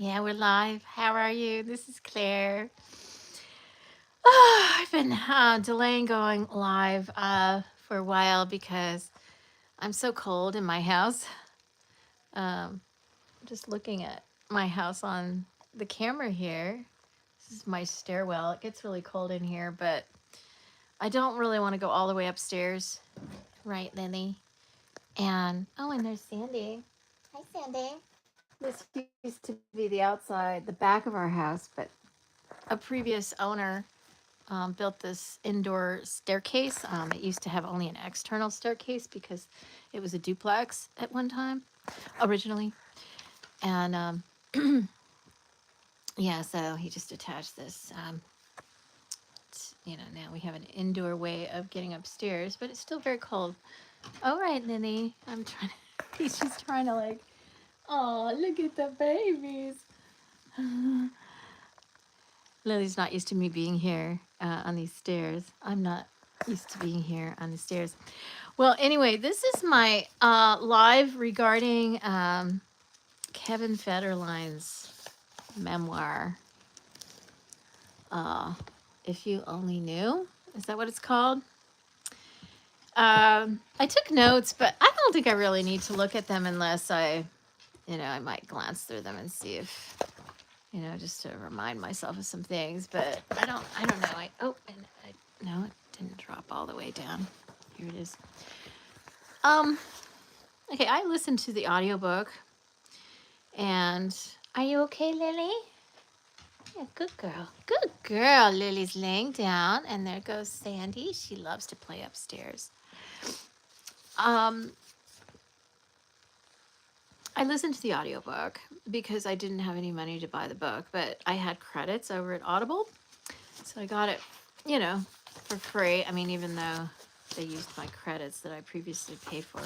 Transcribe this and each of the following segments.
Yeah, we're live. How are you? This is Claire. Oh, I've been delaying going live for a while because I'm so cold in my house. Just looking at my house on the camera here. This is my stairwell. It gets really cold in here, but I don't really want to go all the way upstairs. Right, Lily? And there's Sandy. Hi, Sandy. This used to be the outside, the back of our house, but a previous owner built this indoor staircase. It used to have only an external staircase because it was a duplex at one time, originally. And yeah, so he just attached this. Now we have an indoor way of getting upstairs, but it's still very cold. All right, Lily. I'm trying to, he's just trying to like, oh, look at the babies. Lily's not used to me being here on these stairs. I'm not used to being here on the stairs. Well, anyway, this is my live regarding Kevin Federline's memoir. If You Only Knew. Is that what it's called? I took notes, but I don't think I really need to look at them unless I might glance through them and see if, just to remind myself of some things. But I don't know. No, it didn't drop all the way down. Here it is. Okay, I listened to the audiobook. And are you okay, Lily? Yeah, good girl. Good girl. Lily's laying down, and there goes Sandy. She loves to play upstairs. I listened to the audiobook because I didn't have any money to buy the book, but I had credits over at Audible. So I got it, for free. I mean, even though they used my credits that I previously paid for.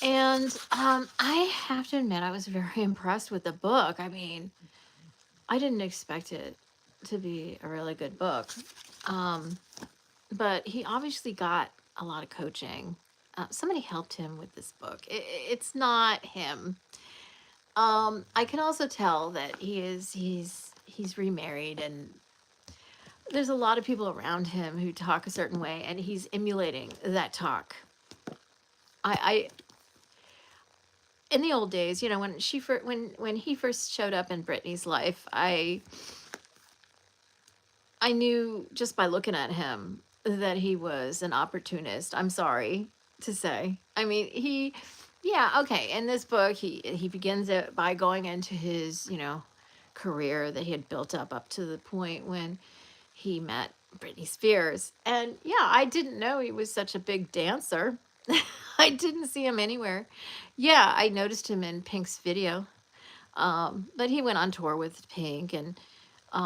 And I have to admit, I was very impressed with the book. I mean, I didn't expect it to be a really good book. But he obviously got a lot of coaching. Somebody helped him with this book. It's not him. I can also tell that he's remarried, and there's a lot of people around him who talk a certain way, and he's emulating that talk. I in the old days, when he first showed up in Britney's life, I knew just by looking at him that he was an opportunist. I'm sorry to say. I mean, okay. In this book, he begins it by going into his, career that he had built up to the point when he met Britney Spears. And yeah, I didn't know he was such a big dancer. I didn't see him anywhere. Yeah, I noticed him in Pink's video. But he went on tour with Pink, and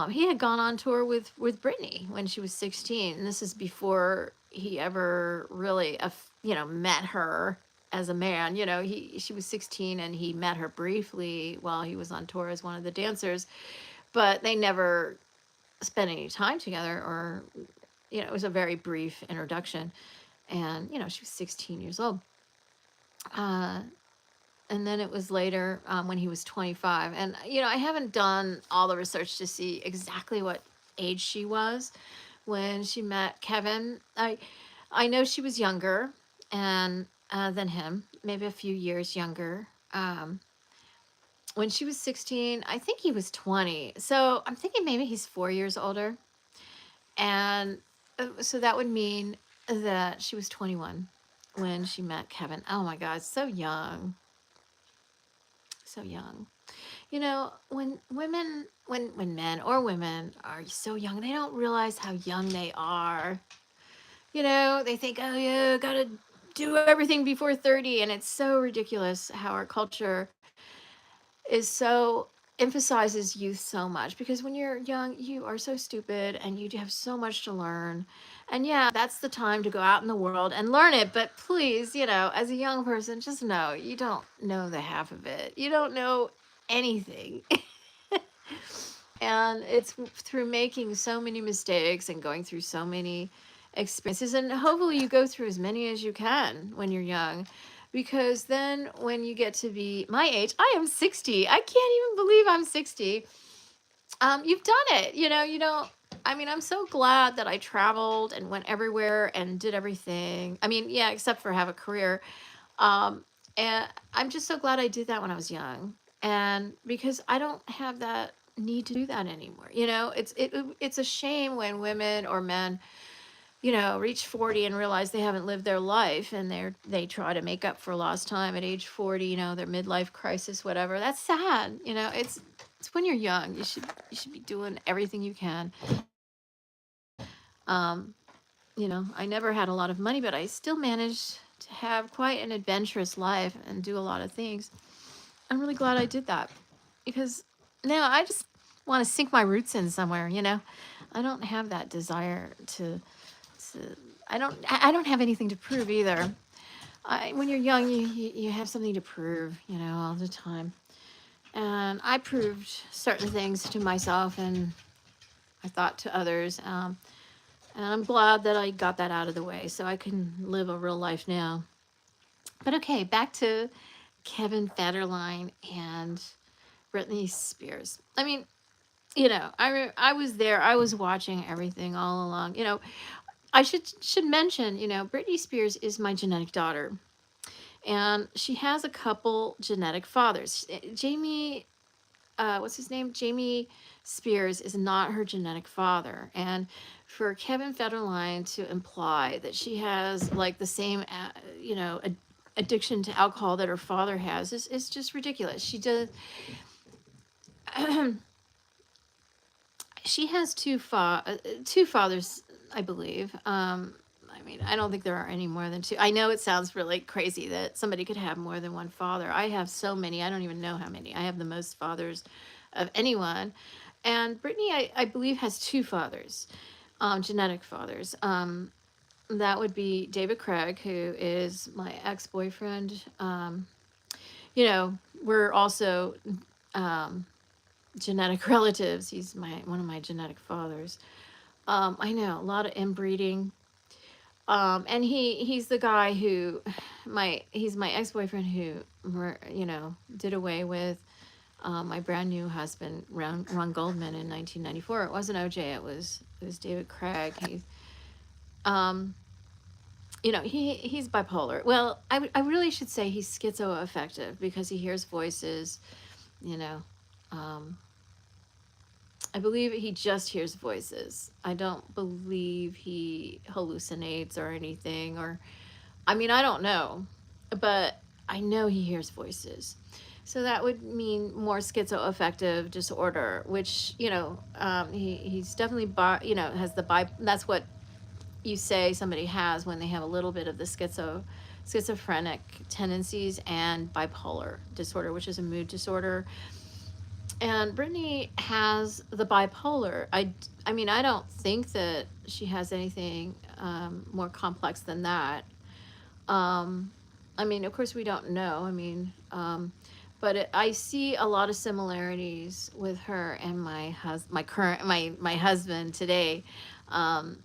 he had gone on tour with Britney when she was 16. And this is before he ever really, met her as a man. She was 16, and he met her briefly while he was on tour as one of the dancers, but they never spent any time together, or, it was a very brief introduction. And, she was 16 years old. And then it was later when he was 25. And, I haven't done all the research to see exactly what age she was when she met Kevin. I know she was younger and than him, maybe a few years younger. When she was 16, I think he was 20. So I'm thinking maybe he's 4 years older. And so that would mean that she was 21 when she met Kevin. Oh my God, so young. So young. When men or women are so young, they don't realize how young they are. They think, oh yeah, gotta do everything before 30. And it's so ridiculous how our culture is so emphasizes youth so much, because when you're young, you are so stupid and you have so much to learn. And yeah, that's the time to go out in the world and learn it. But please, as a young person, just know you don't know the half of it. You don't know anything. And it's through making so many mistakes and going through so many experiences, and hopefully you go through as many as you can when you're young, because then when you get to be my age, I am 60. I can't even believe I'm 60. You've done it. I mean, I'm so glad that I traveled and went everywhere and did everything. I mean, yeah, except for have a career. Um, and I'm just so glad I did that when I was young. And because I don't have that need to do that anymore. It's a shame when women or men, reach 40 and realize they haven't lived their life, and they try to make up for lost time at age 40, their midlife crisis, whatever. That's sad. It's when you're young. You should be doing everything you can. Um, I never had a lot of money, but I still managed to have quite an adventurous life and do a lot of things. I'm really glad I did that, because now I just want to sink my roots in somewhere. I don't have that desire to I don't have anything to prove either. When you're young, you have something to prove, all the time. And I proved certain things to myself, and I thought to others. And I'm glad that I got that out of the way so I can live a real life now. But okay, back to Kevin Federline and Britney Spears. I mean, I was there. I was watching everything all along. I should mention, Britney Spears is my genetic daughter, and she has a couple genetic fathers. Jamie, what's his name? Jamie Spears is not her genetic father, and for Kevin Federline to imply that she has like the same, addiction to alcohol that her father has is just ridiculous. She does. She has two fathers, I believe. I mean, I don't think there are any more than two. I know it sounds really crazy that somebody could have more than one father. I have so many. I don't even know how many. I have the most fathers of anyone. And Brittany, I believe, has two fathers, genetic fathers. That would be David Craig, who is my ex-boyfriend. We're also um, genetic relatives. He's one of my genetic fathers. I know a lot of inbreeding. And he's the guy who he's my ex-boyfriend who did away with my brand new husband, Ron Goldman, in 1994. It wasn't OJ, it was David Craig. He's bipolar. Well, I really should say he's schizoaffective because he hears voices. you know um I believe he just hears voices. I don't believe he hallucinates or anything, or I mean, I don't know, but I know he hears voices. So that would mean more schizoaffective disorder, which, he's definitely, has the that's what you say somebody has when they have a little bit of the schizophrenic tendencies, and bipolar disorder, which is a mood disorder. And Brittany has the bipolar. I mean, I don't think that she has anything more complex than that. Um, I mean, of course, we don't know. I mean, but I see a lot of similarities with her and my husband today. Um,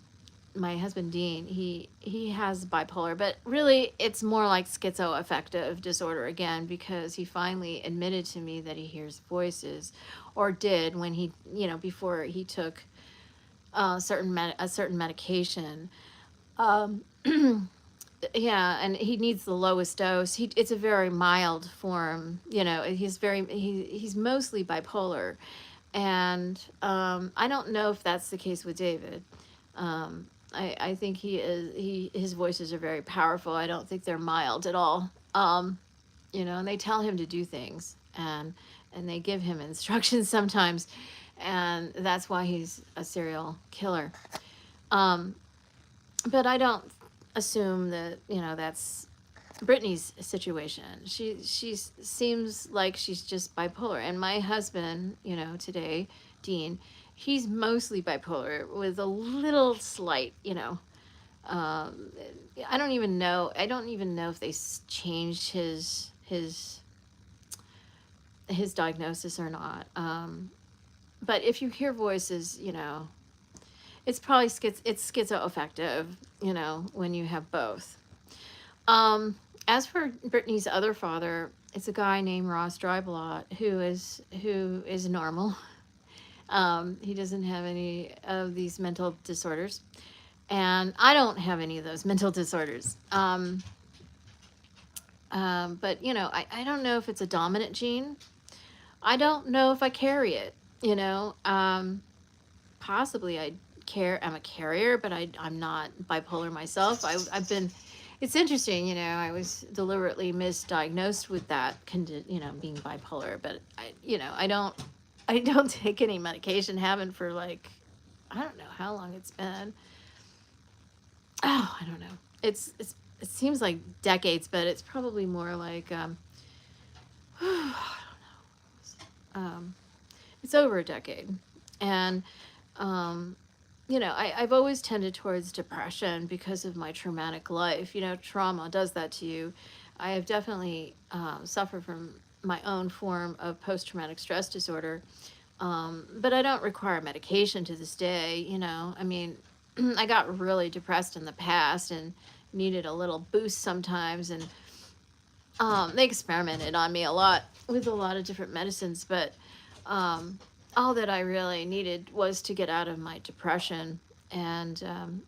my husband Dean, he has bipolar, but really it's more like schizoaffective disorder again, because he finally admitted to me that he hears voices, or did when he, before he took a certain medication. Um, yeah, and he needs the lowest dose. It's a very mild form. He's mostly bipolar, and I don't know if that's the case with David. I think his voices are very powerful. I don't think they're mild at all. And they tell him to do things, and they give him instructions sometimes, and that's why he's a serial killer. Um, but I don't assume that, that's Brittany's situation. She seems like she's just bipolar. And my husband, today, Dean, he's mostly bipolar with a little slight, um, I don't even know. I don't even know if they changed his diagnosis or not. But if you hear voices, it's probably it's schizoaffective, when you have both. Um, As for Brittany's other father, it's a guy named Ross Drivelot who is normal. He doesn't have any of these mental disorders, and I don't have any of those mental disorders. But I don't know if it's a dominant gene. I don't know if I carry it. You know, possibly I'm a carrier, but I'm not bipolar myself. I've been. It's interesting. I was deliberately misdiagnosed with that being bipolar, but I don't take any medication. Haven't for like, I don't know how long it's been. Oh, I don't know. It seems like decades, but it's probably more like I don't know. It's over a decade, and I've always tended towards depression because of my traumatic life. Trauma does that to you. I have definitely suffered from my own form of post-traumatic stress disorder, but I don't require medication to this day. I mean, I got really depressed in the past and needed a little boost sometimes, and they experimented on me a lot with a lot of different medicines, but um, all that I really needed was to get out of my depression. And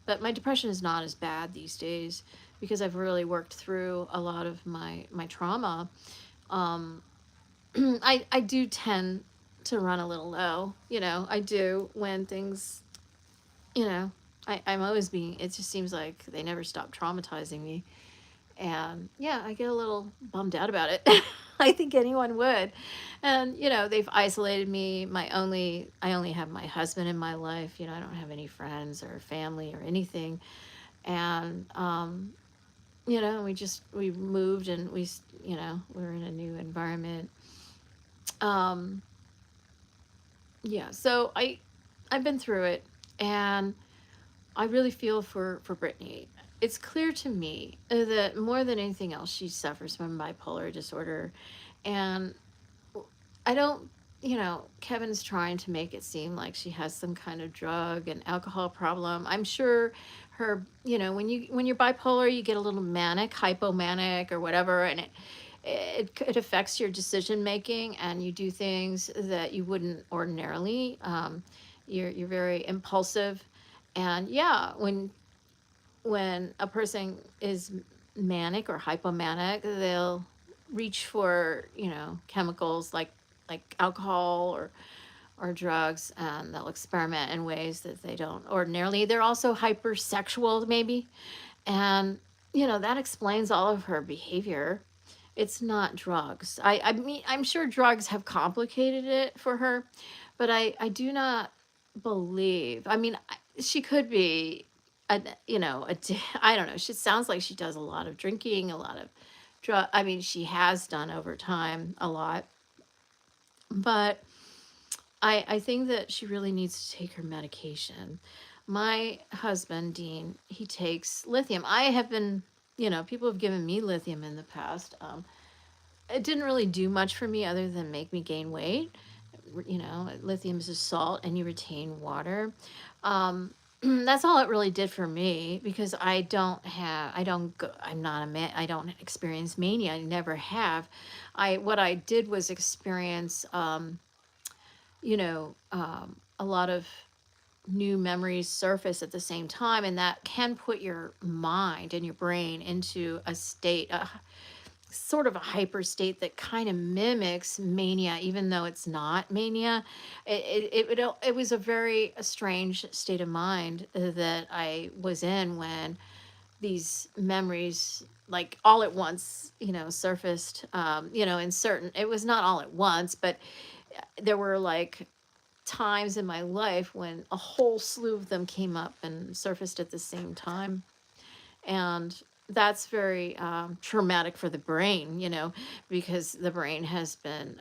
but my depression is not as bad these days because I've really worked through a lot of my trauma. Um, I do tend to run a little low. I do when things. You know, I'm always being. It just seems like they never stop traumatizing me, and yeah, I get a little bummed out about it. I think anyone would. And they've isolated me. I only have my husband in my life. I don't have any friends or family or anything. And we moved, and we're in a new environment. um yeah, so I've been through it, and I really feel for Brittany. It's clear to me that more than anything else, she suffers from bipolar disorder. And I don't, Kevin's trying to make it seem like she has some kind of drug and alcohol problem. I'm sure when you're bipolar, you get a little manic, hypomanic or whatever, and it affects your decision making, and you do things that you wouldn't ordinarily. You're very impulsive, and yeah, when a person is manic or hypomanic, they'll reach for chemicals like alcohol or drugs, and they'll experiment in ways that they don't ordinarily. They're also hypersexual, maybe, and that explains all of her behavior. It's not drugs. I mean, I'm sure drugs have complicated it for her, but I do not believe. I mean, she could be I don't know. She sounds like she does a lot of drinking, a lot of drug. I mean, she has done over time a lot, but I think that she really needs to take her medication. My husband, Dean, he takes lithium. I have been, people have given me lithium in the past. It didn't really do much for me other than make me gain weight. Lithium is a salt and you retain water. That's all it really did for me because I don't go, I'm not a man, I don't experience mania. I never have. What I did was experience, a lot of new memories surface at the same time, and that can put your mind and your brain into a state, sort of a hyper state that kind of mimics mania, even though it's not mania. It was a strange state of mind that I was in when these memories, like all at once, surfaced. In certain, it was not all at once, but there were like times in my life when a whole slew of them came up and surfaced at the same time. And that's very traumatic for the brain, because the brain has been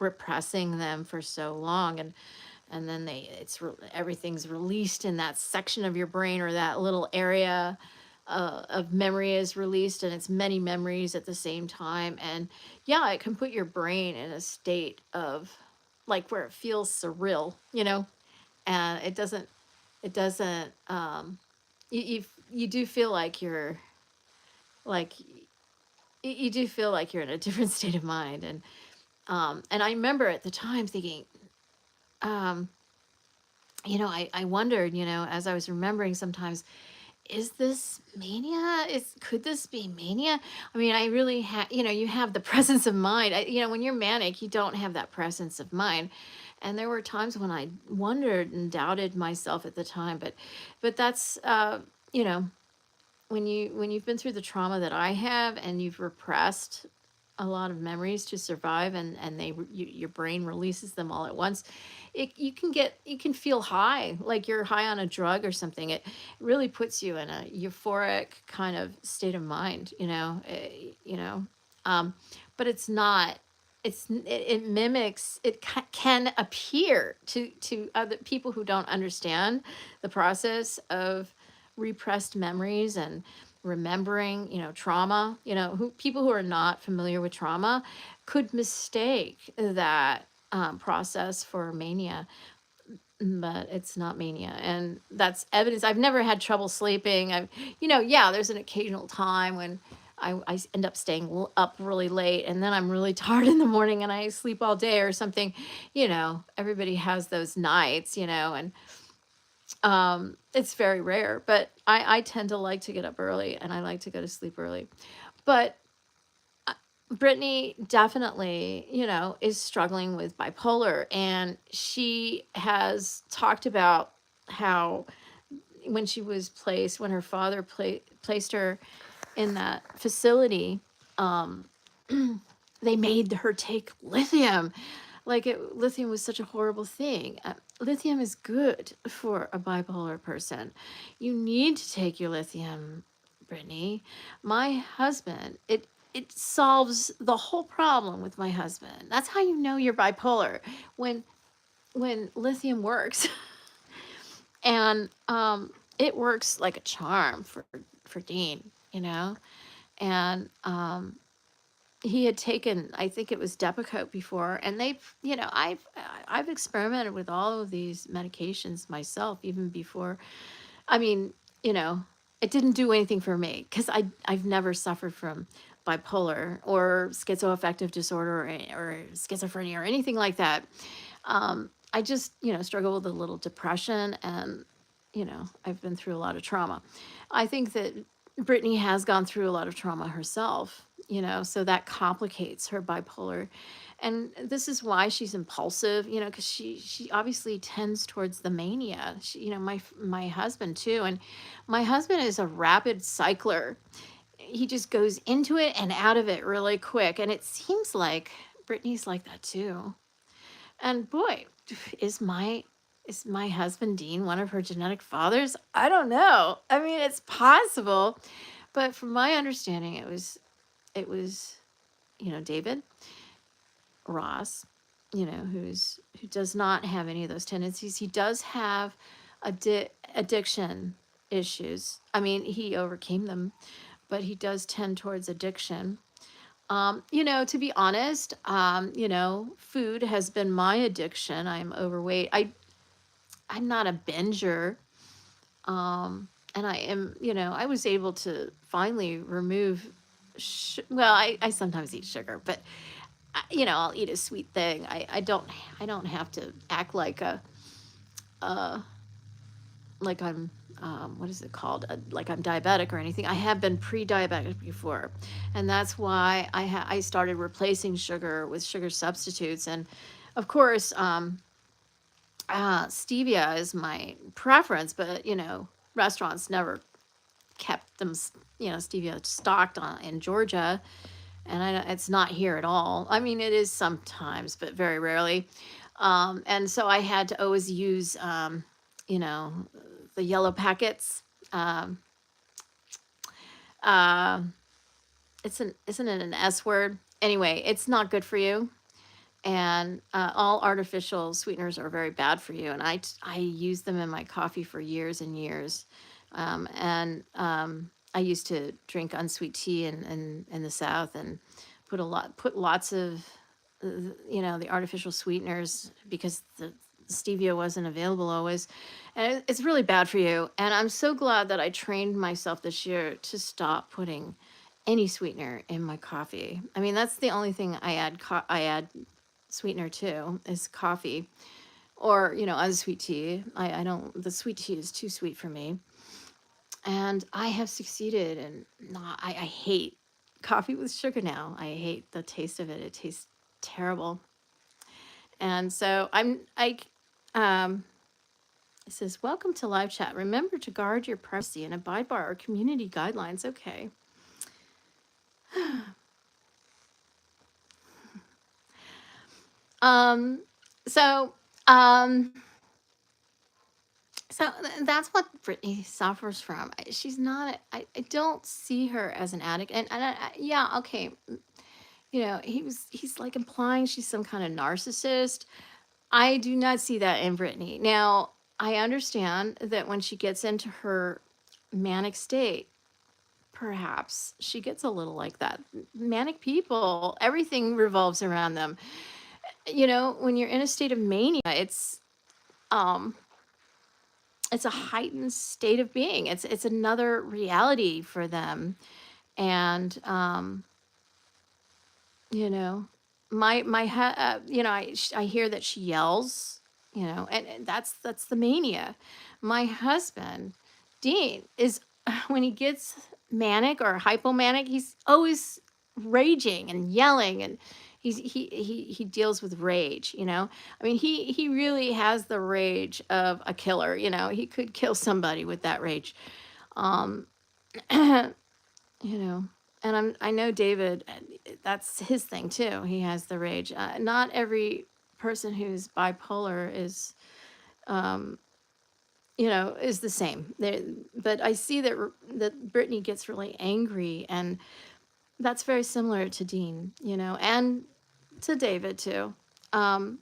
repressing them for so long, and then everything's released in that section of your brain, or that little area of memory is released, and it's many memories at the same time. And yeah, it can put your brain in a state of like where it feels surreal, and it doesn't you do feel like you're like you do feel like you're in a different state of mind. And I remember at the time thinking, um, I wondered, as I was remembering sometimes, is this mania? Could this be mania? I mean, I really you have the presence of mind. When you're manic, you don't have that presence of mind. And there were times when I wondered and doubted myself at the time, but that's, you know, when you've been through the trauma that I have and you've repressed a lot of memories to survive, and your brain releases them all at once, you can feel high, like you're high on a drug or something. It really puts you in a euphoric kind of state of mind, um but it's not. It mimics, can appear to other people who don't understand the process of repressed memories and remembering, trauma. Who People who are not familiar with trauma could mistake that, process for mania, but it's not mania. And that's evidence. I've never had trouble sleeping. Yeah, there's an occasional time when I end up staying up really late, and then I'm really tired in the morning and I sleep all day or something. Everybody has those nights, and it's very rare, but I tend to like to get up early and I like to go to sleep early. But Brittany definitely, is struggling with bipolar, and she has talked about how when she was when her father placed her in that facility, um, they made her take lithium. Lithium was such a horrible thing. Lithium is good for a bipolar person. You need to take your lithium, Brittany. My husband, it solves the whole problem with my husband. That's how you know you're bipolar, when lithium works. And it works like a charm for Dean, and he had taken, I think it was Depakote before, and I've experimented with all of these medications myself, even before. I mean, it didn't do anything for me because I've never suffered from bipolar or schizoaffective disorder, or schizophrenia or anything like that. I just, struggle with a little depression, and, I've been through a lot of trauma. I think that Brittany has gone through a lot of trauma herself, so that complicates her bipolar. And this is why she's impulsive, because she obviously tends towards the mania. My husband too. And my husband is a rapid cycler. He just goes into it and out of it really quick. And it seems like Brittany's like that too. And boy, is my husband Dean one of her genetic fathers? I don't know. I mean, it's possible, but from my understanding, it was David Ross, who does not have any of those tendencies. He does have addiction issues. I mean, he overcame them, but he does tend towards addiction. To be honest, food has been my addiction. I'm overweight. I'm not a binger. And I was able to finally remove, well, I sometimes eat sugar, but I'll eat a sweet thing. I don't have to act like uh, like I'm, what is it called? Like I'm diabetic or anything. I have been pre-diabetic before, and that's why I started replacing sugar with sugar substitutes. And of course, stevia is my preference, but restaurants never kept them, stevia stocked in Georgia, and it's not here at all. I mean, it is sometimes, but very rarely. And so I had to always use, you know, the yellow packets. Um, uh, isn't it an S word? Anyway, it's not good for you. And all artificial sweeteners are very bad for you. And I used them in my coffee for years and years. And I used to drink unsweet tea in the South, and put lots of the artificial sweeteners, because the stevia wasn't available always, and it's really bad for you. And I'm so glad that I trained myself this year to stop putting any sweetener in my coffee. I mean, that's the only thing I add sweetener to is coffee, or unsweet tea. I don't. The sweet tea is too sweet for me, and I have succeeded. And not. I hate coffee with sugar now. I hate the taste of it. It tastes terrible. And so um it says, welcome to live chat. Remember to guard your privacy and abide by our community guidelines. Okay. Um, so, um, that's what Britney suffers from. She's not, I don't see her as an addict. Yeah, okay. He's like implying she's some kind of narcissist. I do not see that in Britney. Now, I understand that when she gets into her manic state, perhaps she gets a little like that. Manic people, everything revolves around them. When you're in a state of mania, um it's a heightened state of being. It's another reality for them. And you know, I hear that she yells, and that's the mania. My husband, Dean, is when he gets manic or hypomanic, he's always raging and yelling, and he deals with rage. I mean, he really has the rage of a killer. He could kill somebody with that rage. Um, you know and I know David, that's his thing too. He has the rage. Not every person who's bipolar um is the same there, but I see that Brittany gets really angry, and that's very similar to Dean, and to David too. um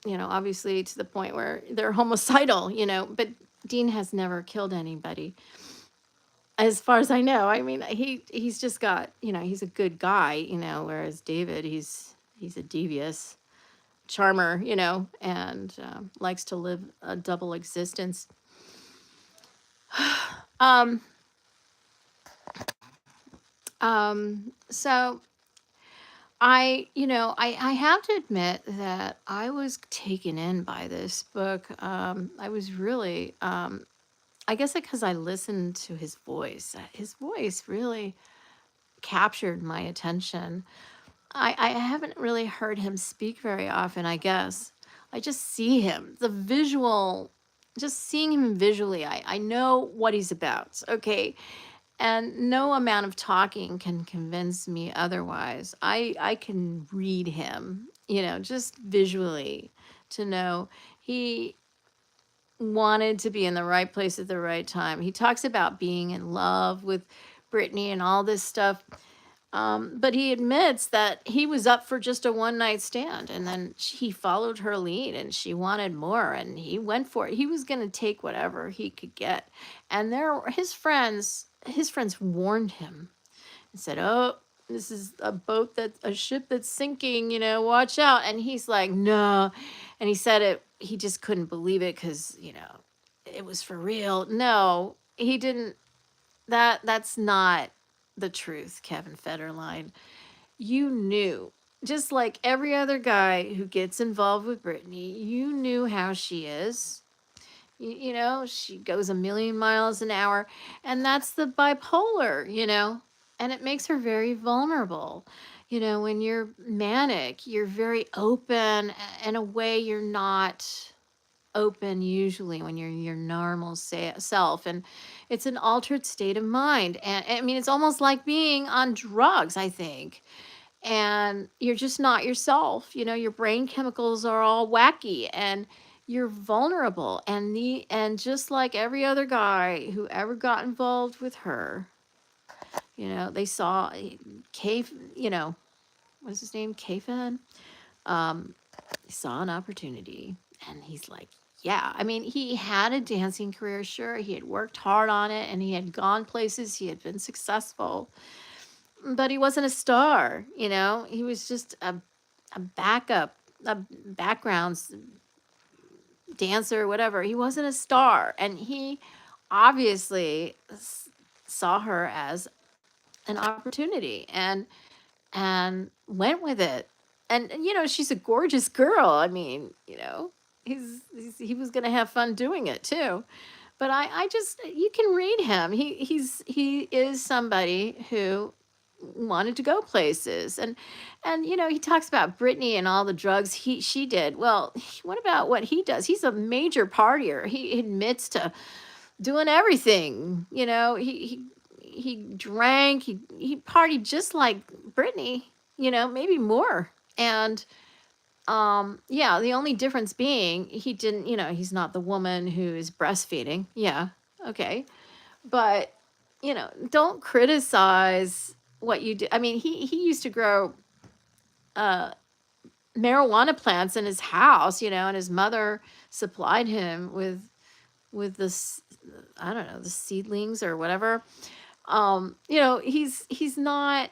Obviously to the point where they're homicidal, but Dean has never killed anybody. As far as I know. I mean, he's just got, he's a good guy, whereas David, he's a devious charmer, and likes to live a double existence. um, so I have to admit that I was taken in by this book. I was really, I guess because I listened to his voice. His voice really captured my attention. I haven't really heard him speak very often, I guess. I just see him, the visual, just seeing him visually. I know what he's about, okay? And no amount of talking can convince me otherwise. I can read him, just visually, to know he wanted to be in the right place at the right time. He talks about being in love with Brittany and all this stuff. But he admits that he was up for just a one night stand, and then he followed her lead, and she wanted more, and he went for it. He was going to take whatever he could get. And his friends warned him and said, "Oh, this is a ship that's sinking, watch out." And he's like, "No." And he said he just couldn't believe it because, it was for real. No, he didn't. That's not the truth, Kevin Federline. You knew, just like every other guy who gets involved with Brittany, you knew how she is. She goes a million miles an hour, and that's the bipolar, and it makes her very vulnerable. When you're manic, you're very open in a way you're not open usually when you're your normal self, and it's an altered state of mind. And I mean, it's almost like being on drugs, I think. And you're just not yourself. Your brain chemicals are all wacky, and you're vulnerable. And just like every other guy who ever got involved with her, they saw Cave, what's his name, Kevin. He saw an opportunity, and he's like, yeah. I mean, he had a dancing career, sure. He had worked hard on it, and he had gone places. He had been successful, but he wasn't a star. He was just a backup, a background dancer, whatever. He wasn't a star, and he obviously saw her as an opportunity and went with it. And she's a gorgeous girl. I mean, he was going to have fun doing it too. But I just, you can read him. He is somebody who wanted to go places. And he talks about Britney and all the drugs she did. Well, what about what he does? He's a major partier. He admits to doing everything. He drank, he partied just like Britney, maybe more. And yeah, the only difference being he didn't, he's not the woman who is breastfeeding. Yeah, okay. But, don't criticize what you do. I mean, he used to grow uh marijuana plants in his house, and his mother supplied him with this, I don't know, the seedlings or whatever. He's not,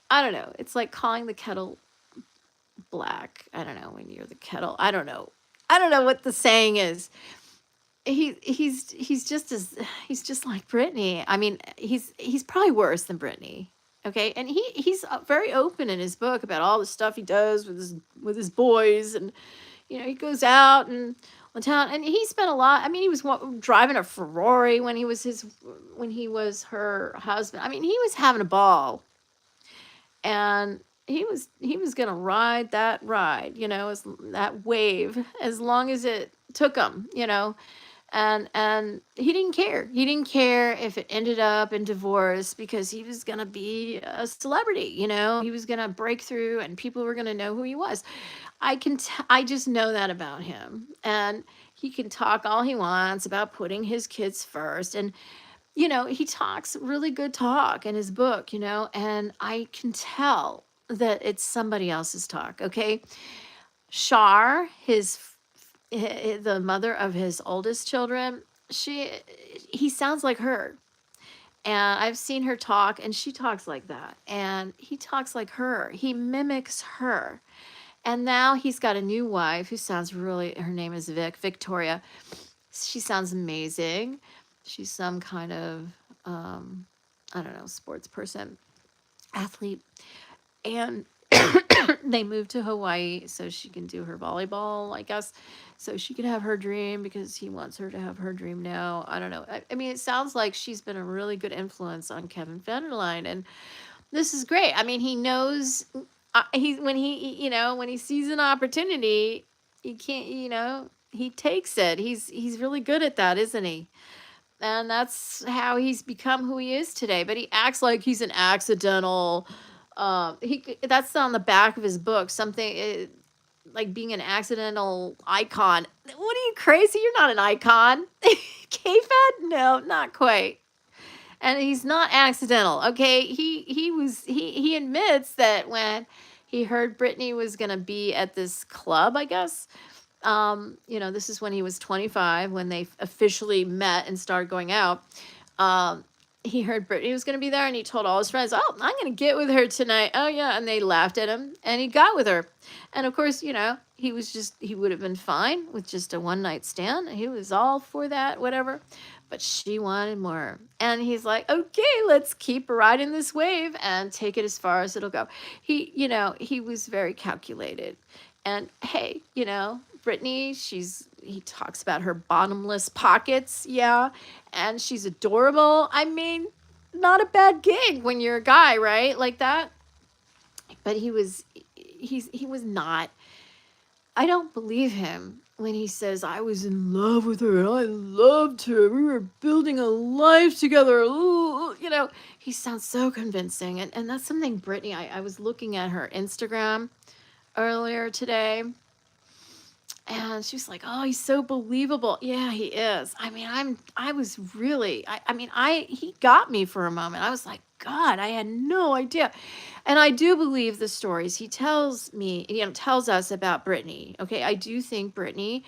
I don't know. It's like calling the kettle black. I don't know, when you're the kettle. I don't know. I don't know what the saying is. He's just like Britney. I mean, he's probably worse than Britney. Okay, and he's very open in his book about all the stuff he does with his boys, and he goes out and on town, and he spent a lot. I mean, he was driving a Ferrari when he was her husband. I mean, he was having a ball, and he was gonna ride that ride, as that wave, as long as it took him, and he didn't care. He didn't care if it ended up in divorce, because he was gonna be a celebrity. He was gonna break through, and people were gonna know who he was. I just know that about him. And he can talk all he wants about putting his kids first, and he talks really good talk in his book, and I can tell that it's somebody else's talk. Okay, Shar, the mother of his oldest children, he sounds like her. And I've seen her talk, and she talks like that. And he talks like her. He mimics her. And now he's got a new wife who sounds really, her name is Victoria. She sounds amazing. She's some kind of, I don't know, sports person, athlete. And they moved to Hawaii so she can do her volleyball, I guess, so she can have her dream, because he wants her to have her dream now. I don't know. I mean, it sounds like she's been a really good influence on Kevin Federline, and this is great. I mean, he knows, when he sees an opportunity, he can't, he takes it. He's really good at that, isn't he? And that's how he's become who he is today. But he acts like he's an accidental. That's on the back of his book. Something like being an accidental icon. What are you, crazy? You're not an icon. K-Fed? No, not quite. And he's not accidental. Okay, he admits that when he heard Britney was gonna be at this club, I guess. This is when he was 25, when they officially met and started going out. He heard Britney was going to be there, and he told all his friends, "Oh, I'm going to get with her tonight." Oh yeah, and they laughed at him, and he got with her. And of course, he would have been fine with just a one night stand. He was all for that, whatever. But she wanted more, and he's like, "Okay, let's keep riding this wave and take it as far as it'll go." He was very calculated. And hey, Britney, he talks about her bottomless pockets, yeah, and she's adorable. I mean, not a bad gig when you're a guy, right? Like that. But he was not. I don't believe him when he says, "I was in love with her and I loved her. We were building a life together." Ooh, he sounds so convincing. And that's something Britney, I was looking at her Instagram earlier today, and she was like, "Oh, he's so believable." Yeah, he is. I mean, he got me for a moment. I was like, God, I had no idea. And I do believe the stories he tells us about Britney. Okay, I do think Britney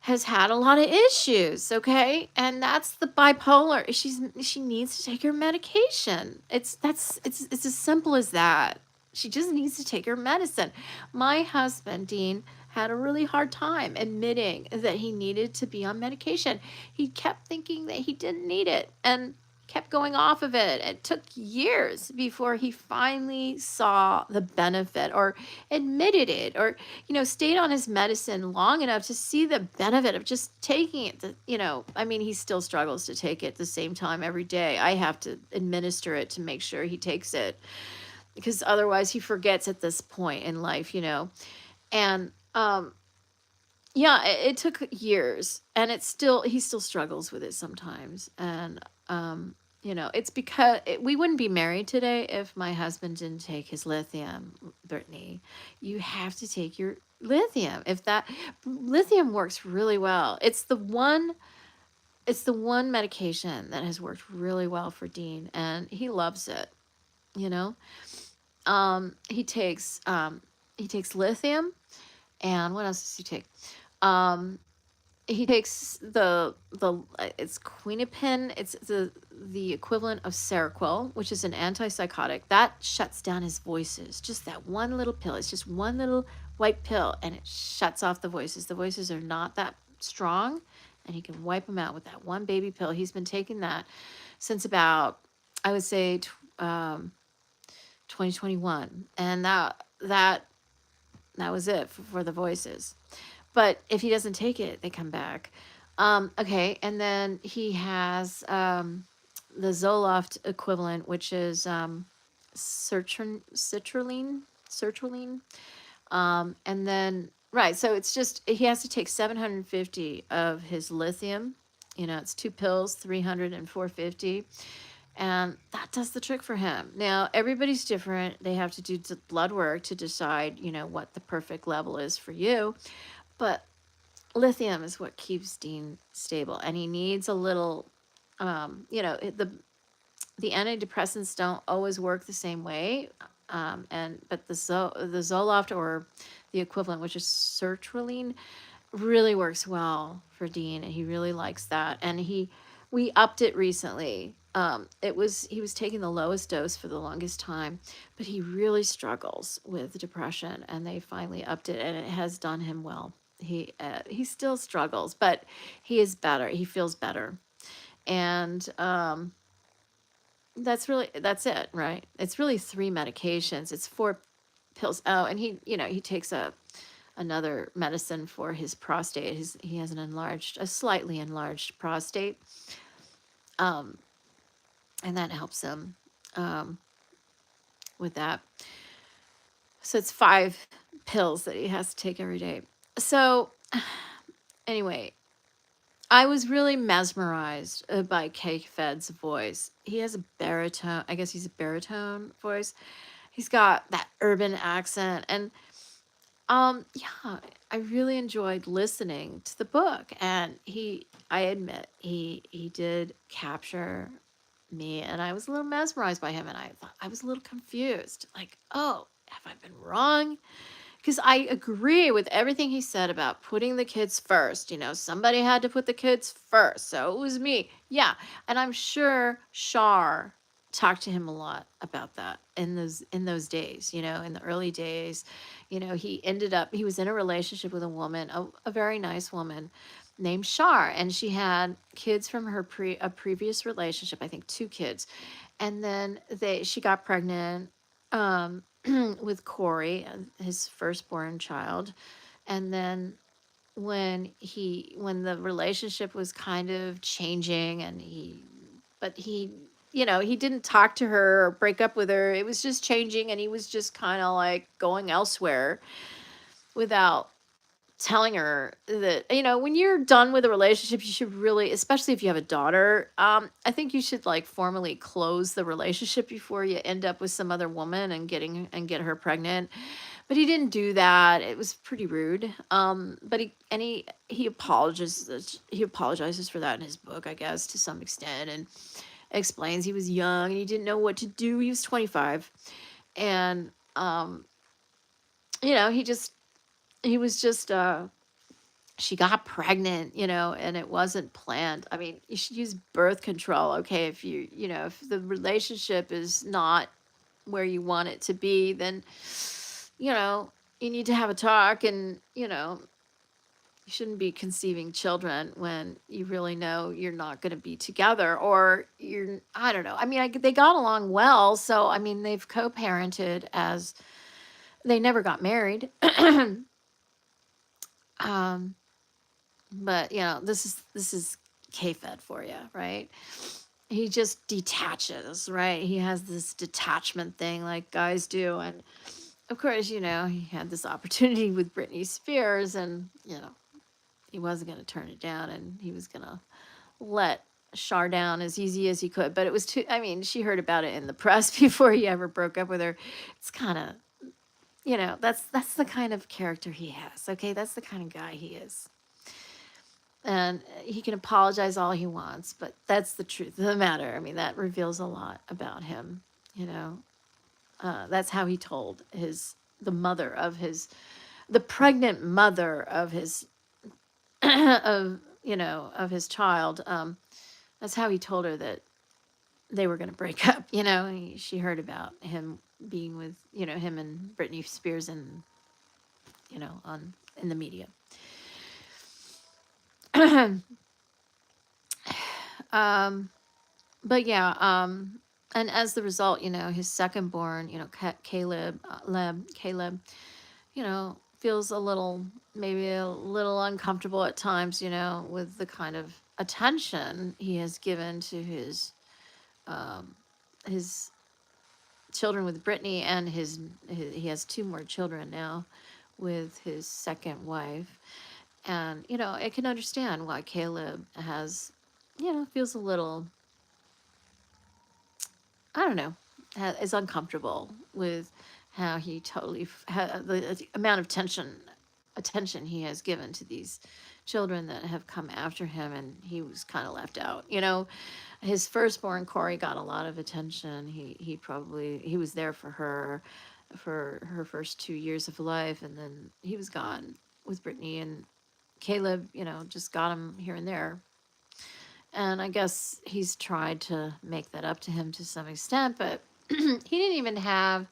has had a lot of issues. Okay, and that's the bipolar. She needs to take her medication. It's as simple as that. She just needs to take her medicine. My husband, Dean, had a really hard time admitting that he needed to be on medication. He kept thinking that he didn't need it. And kept going off of it. It took years before he finally saw the benefit or admitted it, or, stayed on his medicine long enough to see the benefit of just taking it. I mean, he still struggles to take it at the same time every day. I have to administer it to make sure he takes it, because otherwise he forgets at this point in life. And, yeah, it took years, and he still struggles with it sometimes. And, it's because we wouldn't be married today if my husband didn't take his lithium, Brittany. You have to take your lithium. If that lithium works really well. It's the one medication that has worked really well for Dean, and he loves it, you know. He takes lithium, and what else does he take? Um, he takes it's quinipin. It's the equivalent of Seroquel, which is an antipsychotic that shuts down his voices. Just that one little pill. It's just one little white pill, and it shuts off the voices. The voices are not that strong, and he can wipe them out with that one baby pill. He's been taking that since about, I would say, 2021, and that was it for the voices. But if he doesn't take it, they come back. Okay, and then he has the Zoloft equivalent, which is sertraline. And then, right, so it's just, he has to take 750 of his lithium. It's 2 pills, 300 and 450. And that does the trick for him. Now, everybody's different. They have to do blood work to decide, what the perfect level is for you. But lithium is what keeps Dean stable. And he needs a little, the antidepressants don't always work the same way. But the Zoloft, or the equivalent, which is sertraline, really works well for Dean, and he really likes that. And we upped it recently. He was taking the lowest dose for the longest time, but he really struggles with depression, and they finally upped it, and it has done him well. He still struggles, but he is better. He feels better. And that's it, right? It's really 3 medications. It's 4 pills. Oh, and he takes another medicine for his prostate. He has a slightly enlarged prostate. And that helps him with that. So it's 5 pills that he has to take every day. So anyway, I was really mesmerized by K-Fed's voice. He has a baritone. I guess he's a baritone voice. He's got that urban accent. And yeah, I really enjoyed listening to the book. And I admit, he did capture me, and I was a little mesmerized by him, and I thought, I was a little confused. Like, oh, have I been wrong? Because I agree with everything he said about putting the kids first. Somebody had to put the kids first, so it was me. Yeah, and I'm sure Shar talked to him a lot about that in those days. In the early days, he was in a relationship with a woman, a very nice woman named Shar, and she had kids from her a previous relationship. I think 2 kids, and then she got pregnant with Corey, his firstborn child. And then when the relationship was kind of changing, and he didn't talk to her or break up with her. It was just changing, and he was just kind of like going elsewhere without telling her that, when you're done with a relationship, you should really, especially if you have a daughter, I think you should like formally close the relationship before you end up with some other woman and get her pregnant. But he didn't do that. It was pretty rude. But he apologizes for that in his book, I guess, to some extent, and explains he was young and he didn't know what to do. He was 25, and he was just she got pregnant, and it wasn't planned. I mean, you should use birth control, okay? If if the relationship is not where you want it to be, then you need to have a talk, and You shouldn't be conceiving children when you really know you're not going to be together, or I don't know. I mean, they got along well. So, I mean, they've co parented as they never got married. um, but, this is K-Fed for you, right? He just detaches, right? He has this detachment thing like guys do. And of course, he had this opportunity with Britney Spears, and, he wasn't going to turn it down, and he was going to let Char down as easy as he could. But it was too, I mean, she heard about it in the press before he ever broke up with her. It's kind of, that's the kind of character he has. Okay. That's the kind of guy he is. And he can apologize all he wants, but that's the truth of the matter. I mean, that reveals a lot about him, you know. That's how he told the mother of the pregnant mother of his, of his child. That's how he told her that they were going to break up, she heard about him being with, him and Britney Spears, and, in the media. But yeah, and as the result, his second born, Caleb, feels maybe a little uncomfortable at times, with the kind of attention he has given to his children with Britney, and he has two more children now with his second wife. And, I can understand why Caleb feels a little, I don't know, is uncomfortable with how he totally, the amount of attention he has given to these children that have come after him, and he was kind of left out. His firstborn Corey got a lot of attention. He was there for her first 2 years of life, and then he was gone with Brittany, and Caleb, just got him here and there. And I guess he's tried to make that up to him to some extent, but he didn't even have.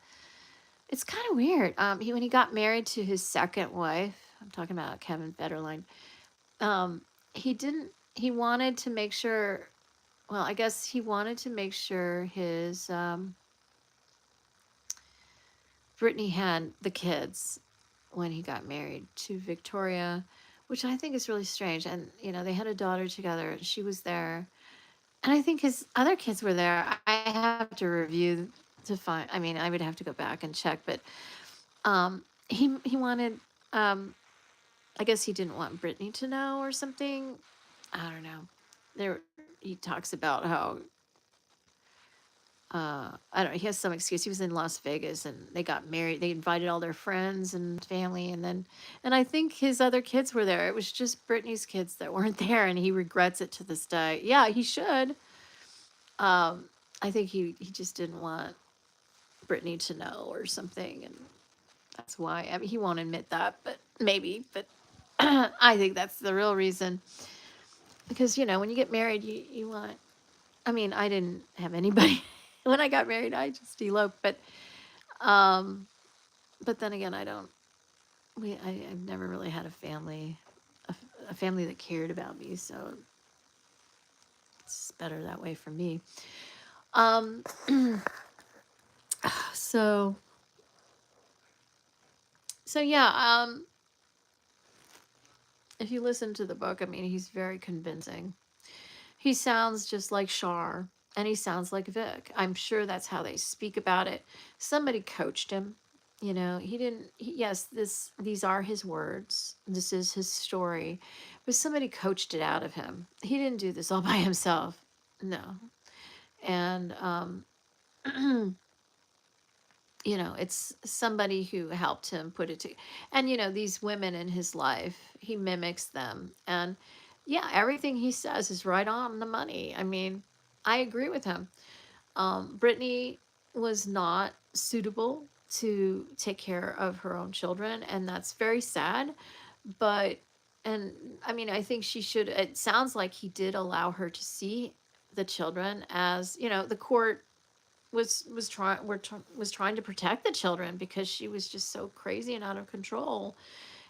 It's kind of weird. When he got married to his second wife, I'm talking about Kevin Federline. He didn't. He wanted to make sure. Well, I guess he wanted to make sure his Brittany had the kids when he got married to Victoria, which I think is really strange. And they had a daughter together, and she was there. And I think his other kids were there. I have to review to find. I mean, I would have to go back and check, but he wanted. I guess he didn't want Brittany to know or something. I don't know. He talks about how. I don't know. He has some excuse. He was in Las Vegas, and they got married. They invited all their friends and family, and I think his other kids were there. It was just Brittany's kids that weren't there, and he regrets it to this day. Yeah, he should. I think he just didn't want Brittany to know or something, and that's why. I mean, he won't admit that, but maybe. But I think that's the real reason. Because when you get married, you want. I mean, I didn't have anybody when I got married. I just eloped, but then again, I don't. I've never really had a family, a family that cared about me, so it's better that way for me. So yeah, if you listen to the book, I mean, he's very convincing. He sounds just like Char, and he sounds like Vic. I'm sure that's how they speak about it. Somebody coached him. He didn't. Yes, these are his words. This is his story, but somebody coached it out of him. He didn't do this all by himself. No, and it's somebody who helped him put it to. And these women in his life, he mimics them, and yeah, everything he says is right on the money. I mean, I agree with him. Brittany was not suitable to take care of her own children, and that's very sad. But, and I mean, I think she should. It sounds like he did allow her to see the children, as the court was trying to protect the children, because she was just so crazy and out of control.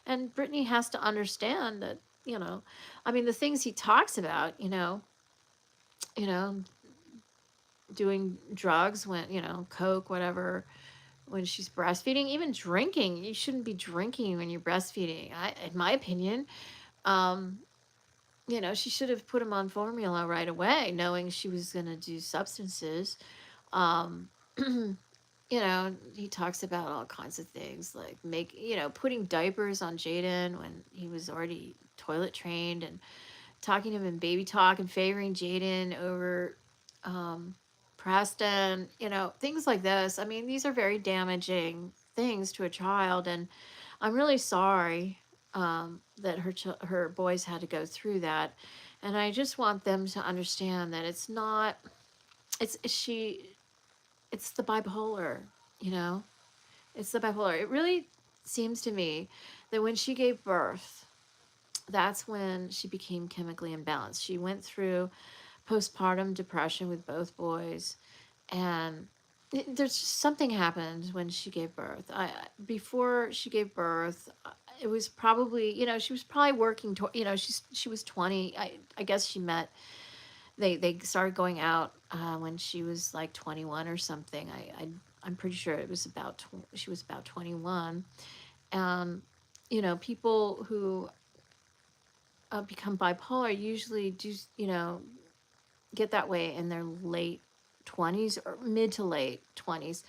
And Brittany has to understand that, you know, I mean, the things he talks about, you know, doing drugs when, coke, whatever, when she's breastfeeding, even drinking. You shouldn't be drinking when you're breastfeeding. In my opinion, um, she should have put him on formula right away, knowing she was going to do substances. Um, he talks about all kinds of things like putting diapers on Jaden when he was already toilet trained, and talking to him in baby talk and favoring Jaden over um, Preston, things like this. I mean, these are very damaging things to a child, and I'm really sorry that her boys had to go through that, and I just want them to understand that it's not it's she it's the bipolar, you know it's the bipolar. It really seems to me that when she gave birth, that's when she became chemically imbalanced. She went through postpartum depression with both boys, and there's just something happened when she gave birth. Before she gave birth, it was probably, she was probably working to, she was 20. I guess she met, they started going out when she was like 21 or something. I'm pretty sure it was she was about 21. And people who become bipolar usually do, get that way in their late 20s or mid to late 20s.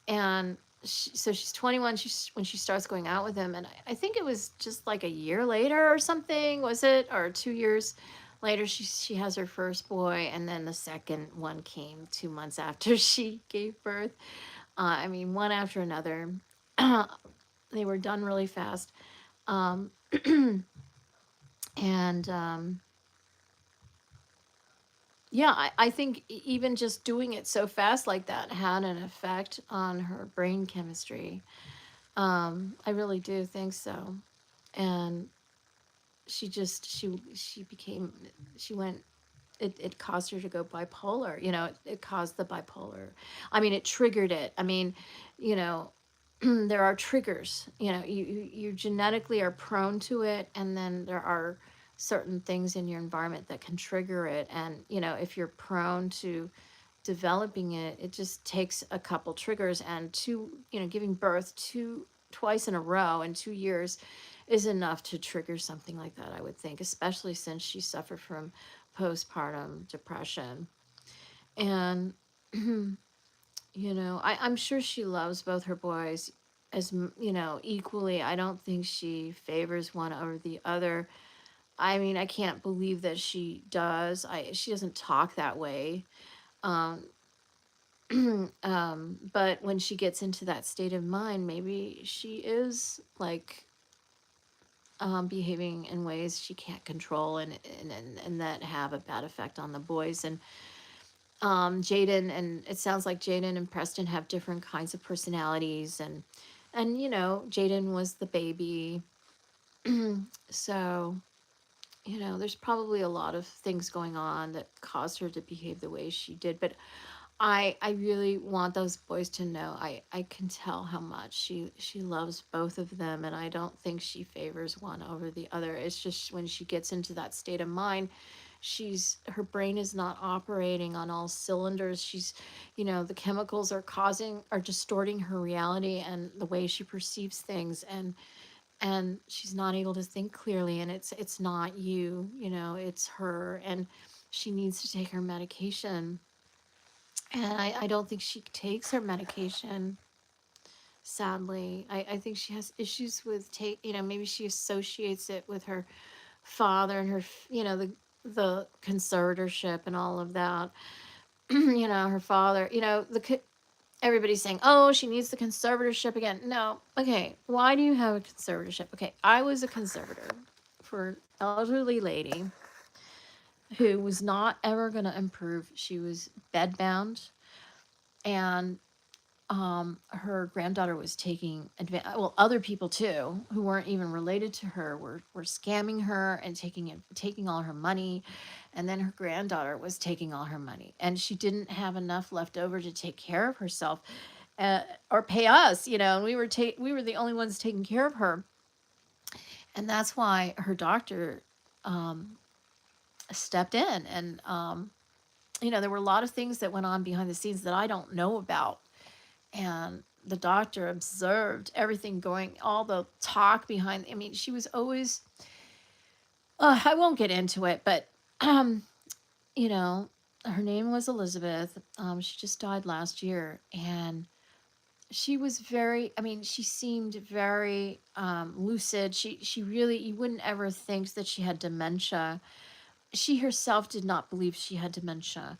And so she's 21 when she starts going out with him, and I think it was just like a year later or something, was it, or 2 years later, she has her first boy, and then the second one came 2 months after she gave birth. I mean, one after another. They were done really fast. um, and Yeah, I think even just doing it so fast like that had an effect on her brain chemistry. I really do think so. And she became, she went, it caused her to go bipolar. It caused the bipolar. I mean, it triggered it. I mean, you know, there are triggers. You genetically are prone to it, and then there are certain things in your environment that can trigger it. And if you're prone to developing it, it just takes a couple triggers, and giving birth twice in a row in 2 years is enough to trigger something like that, I would think, especially since she suffered from postpartum depression. And I'm sure she loves both her boys equally. I don't think she favors one over the other. I mean, I can't believe that she does. She doesn't talk that way. um but when she gets into that state of mind, maybe she is like behaving in ways she can't control, and that have a bad effect on the boys. And Jaden, and it sounds like Jaden and Preston have different kinds of personalities, and Jaden was the baby. So there's probably a lot of things going on that caused her to behave the way she did. But I really want those boys to know, I can tell how much she loves both of them, and I don't think she favors one over the other. It's just when she gets into that state of mind, her brain is not operating on all cylinders. The chemicals are distorting her reality and the way she perceives things, and she's not able to think clearly. And it's not it's her, and she needs to take her medication. And I don't think she takes her medication, sadly. I think she has issues with maybe she associates it with her father and her, the conservatorship and all of that. Her father, everybody's saying, oh, she needs the conservatorship again. No. Okay. Why do you have a conservatorship? Okay. I was a conservator for an elderly lady who was not ever going to improve. She was bedbound, and her granddaughter was taking advantage. Well, other people too, who weren't even related to her, were scamming her and taking all her money. And then her granddaughter was taking all her money, and she didn't have enough left over to take care of herself, or pay us, and we were the only ones taking care of her. And that's why her doctor um, stepped in. And, there were a lot of things that went on behind the scenes that I don't know about. And the doctor observed everything going, all the talk behind. I mean, she was always, I won't get into it, but, um, you know, her name was Elizabeth. She just died last year. And she was very, I mean, she seemed very lucid. She really, you wouldn't ever think that she had dementia. She herself did not believe she had dementia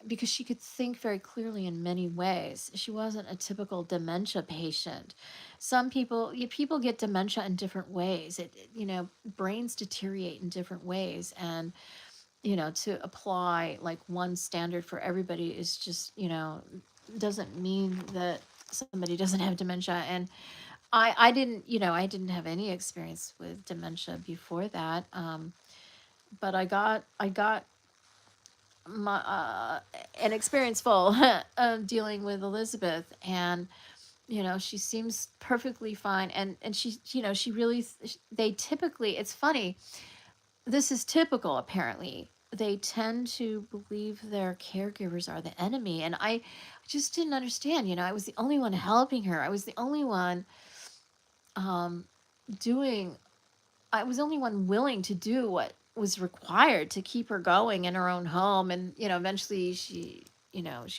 because she could think very clearly in many ways. She wasn't a typical dementia patient. Some people, people get dementia in different ways. Brains deteriorate in different ways. And, to apply like one standard for everybody is just, doesn't mean that somebody doesn't have dementia. And I didn't, I didn't have any experience with dementia before that. But I got my an experience full of dealing with Elizabeth. And she seems perfectly fine. And she, she really, they typically, it's funny, this is typical apparently, they tend to believe their caregivers are the enemy. And I just didn't understand. I was the only one helping her. I was the only one um doing I was the only one willing to do what was required to keep her going in her own home. And, eventually she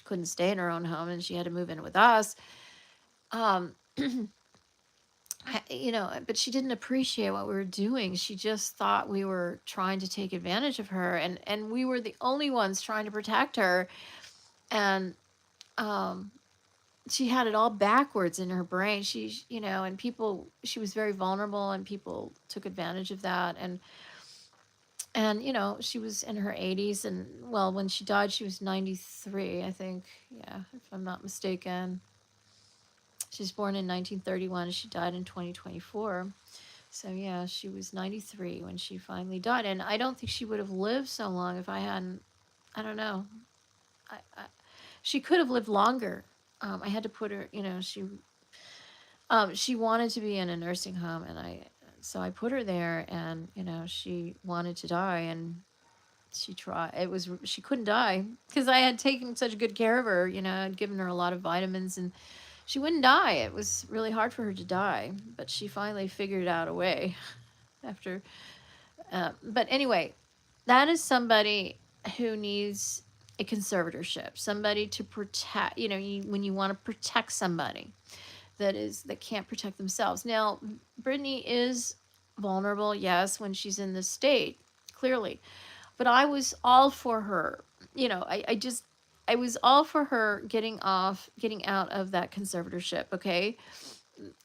couldn't stay in her own home and she had to move in with us. Um, but she didn't appreciate what we were doing. She just thought we were trying to take advantage of her, and we were the only ones trying to protect her. And, um, she had it all backwards in her brain. And she was very vulnerable and people took advantage of that. And she was in her 80s. And well, when she died she was 93, I think. Yeah, if I'm not mistaken. She was born in 1931. She died in 2024. So yeah, she was 93 when she finally died. And I don't think she would have lived so long if I hadn't, I don't know. She could have lived longer. I had to put her, she wanted to be in a nursing home. And so I put her there. And she wanted to die. And she tried. She couldn't die because I had taken such good care of her. I'd given her a lot of vitamins, and she wouldn't die. It was really hard for her to die, but she finally figured out a way after. But anyway, that is somebody who needs a conservatorship, somebody to protect. When you want to protect somebody that can't protect themselves. Now, Brittany is vulnerable, yes, when she's in this state, clearly. But I was all for her. I was all for her getting out of that conservatorship, okay?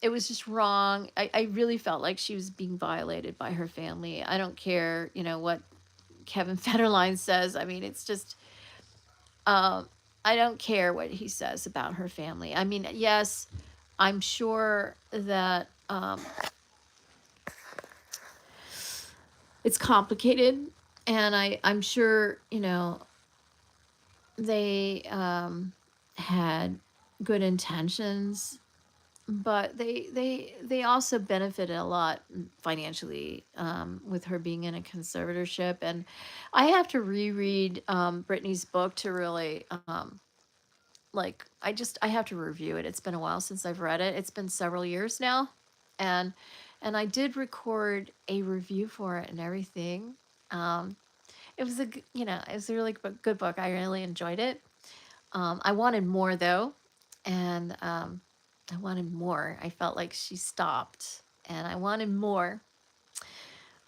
It was just wrong. I really felt like she was being violated by her family. I don't care, what Kevin Federline says. I mean, it's just, um, I don't care what he says about her family. I mean, yes, I'm sure that it's complicated. And I'm sure, they had good intentions, but they also benefited a lot financially with her being in a conservatorship. And I have to reread Brittany's book to really like I have to review it. It's been a while since I've read it. It's been several years now. and and I did record a review for it and everything. It was it was a really good book. I really enjoyed it. I wanted more though. And I wanted more. I felt like she stopped, and I wanted more.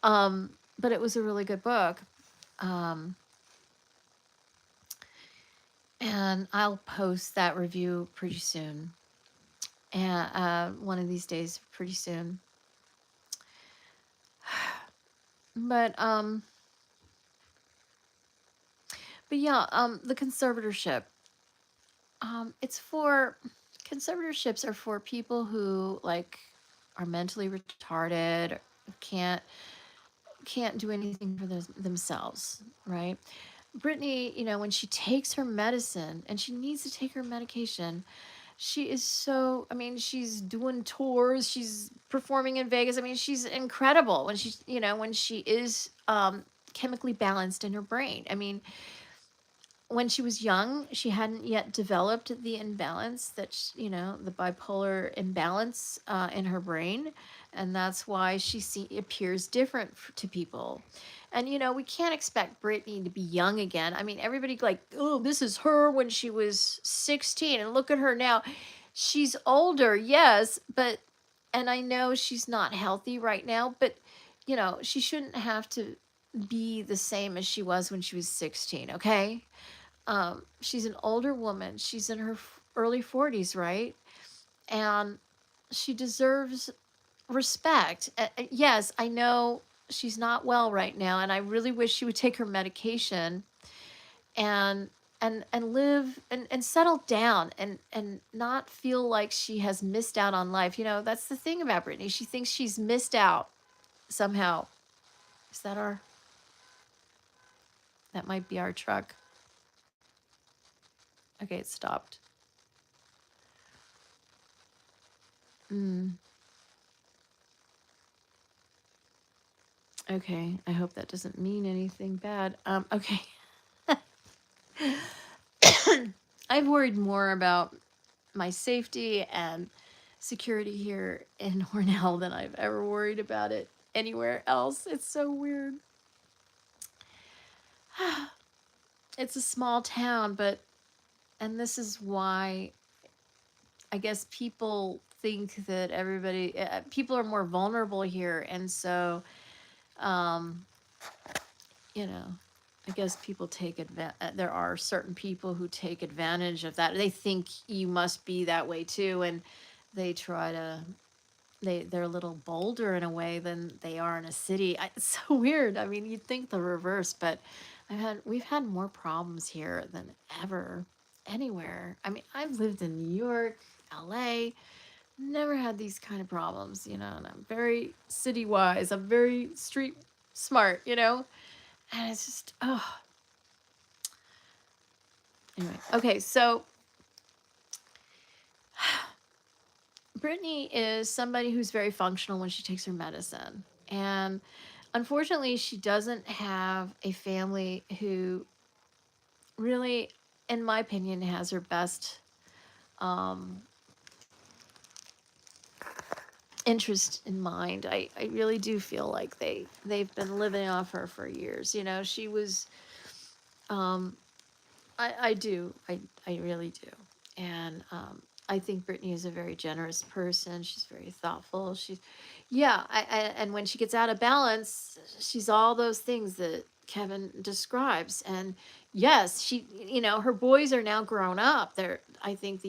But it was a really good book. Um, and I'll post that review pretty soon. And one of these days, pretty soon. But yeah, the conservatorship. It's for conservatorships are for people who like are mentally retarded, can't can't do anything for themselves, right? Brittany, when she takes her medicine, and she needs to take her medication, She is so, I mean, she's doing tours, she's performing in Vegas. I mean, she's incredible when she's, when she is chemically balanced in her brain. I mean, when she was young, she hadn't yet developed the imbalance the bipolar imbalance in her brain. And that's why appears different to people. And, we can't expect Britney to be young again. I mean, everybody like, oh, this is her when she was 16. And look at her now. She's older, yes, and I know she's not healthy right now, but, she shouldn't have to be the same as she was when she was 16, okay? She's an older woman. She's in her early 40s, right? And she deserves respect. Yes, I know she's not well right now, and I really wish she would take her medication and live and settle down and not feel like she has missed out on life. That's the thing about Britney. She thinks she's missed out somehow. Is that that might be our truck. Okay, it stopped. Mm. Okay, I hope that doesn't mean anything bad. Okay. I've worried more about my safety and security here in Hornell than I've ever worried about it anywhere else. It's so weird. It's a small town, and this is why I guess people think that people are more vulnerable here. And so, um, you know, I guess people take there are certain people who take advantage of that. They think you must be that way too, and they try to they're a little bolder in a way than they are in a city. It's so weird. I mean, you'd think the reverse, but we've had more problems here than ever anywhere. I mean, I've lived in New York, LA, never had these kind of problems, and I'm very city wise. I'm very street smart, and it's just, oh, anyway. Okay, so Brittany is somebody who's very functional when she takes her medicine. And unfortunately, she doesn't have a family who really, in my opinion, has her best um, interest in mind. I really do feel like they've been living off her for years. She was, um, I do. I really do. And I think Brittany is a very generous person. She's very thoughtful. Yeah. And when she gets out of balance, she's all those things that Kevin describes. And yes, her boys are now grown up. I think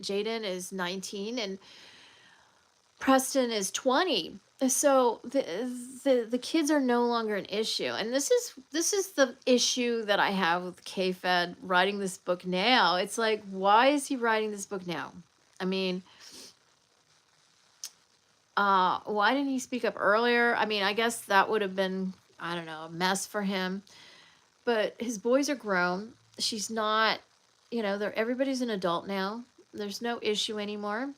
Jaden is 19 and Preston is 20. So the kids are no longer an issue. And this is the issue that I have with K-Fed writing this book now. It's like, why is he writing this book now? I mean, why didn't he speak up earlier? I mean, I guess that would have been, I don't know, a mess for him. But his boys are grown. She's not, everybody's an adult now. There's no issue anymore.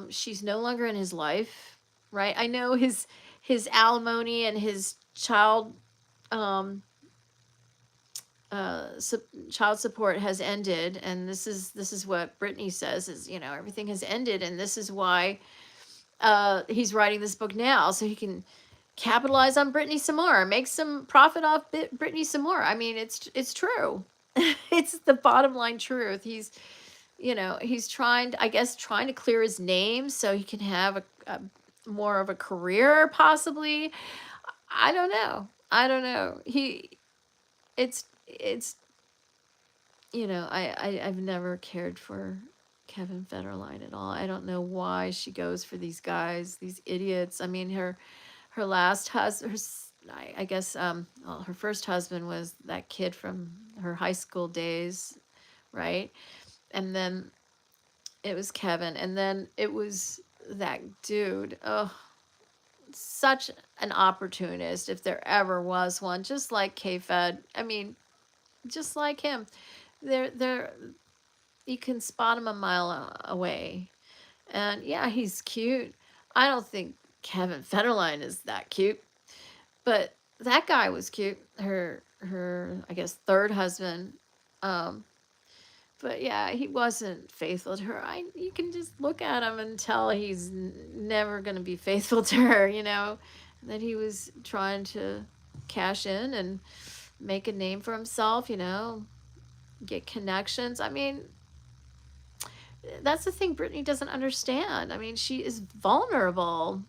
She's no longer in his life, right? I know his alimony and his child child support has ended, and this is what Brittany says is, everything has ended, and this is why he's writing this book now, so he can capitalize on Brittany some more, make some profit off Brittany some more. I mean, it's true. It's the bottom line truth. He's trying to clear his name so he can have a more of a career, possibly. I don't know. It's I've never cared for Kevin Federline at all. I don't know why she goes for these guys, these idiots. I mean, her last husband, I guess, well, her first husband was that kid from her high school days, right? And then it was Kevin, and then it was that dude. Oh, such an opportunist, if there ever was one, just like K-Fed. I mean, just like him. They're you can spot him a mile away. And yeah, he's cute. I don't think Kevin Federline is that cute, but that guy was cute. Her I guess third husband. Um, but yeah, he wasn't faithful to her. You can just look at him and tell he's never going to be faithful to her, that he was trying to cash in and make a name for himself, get connections. I mean, that's the thing Brittany doesn't understand. I mean, she is vulnerable.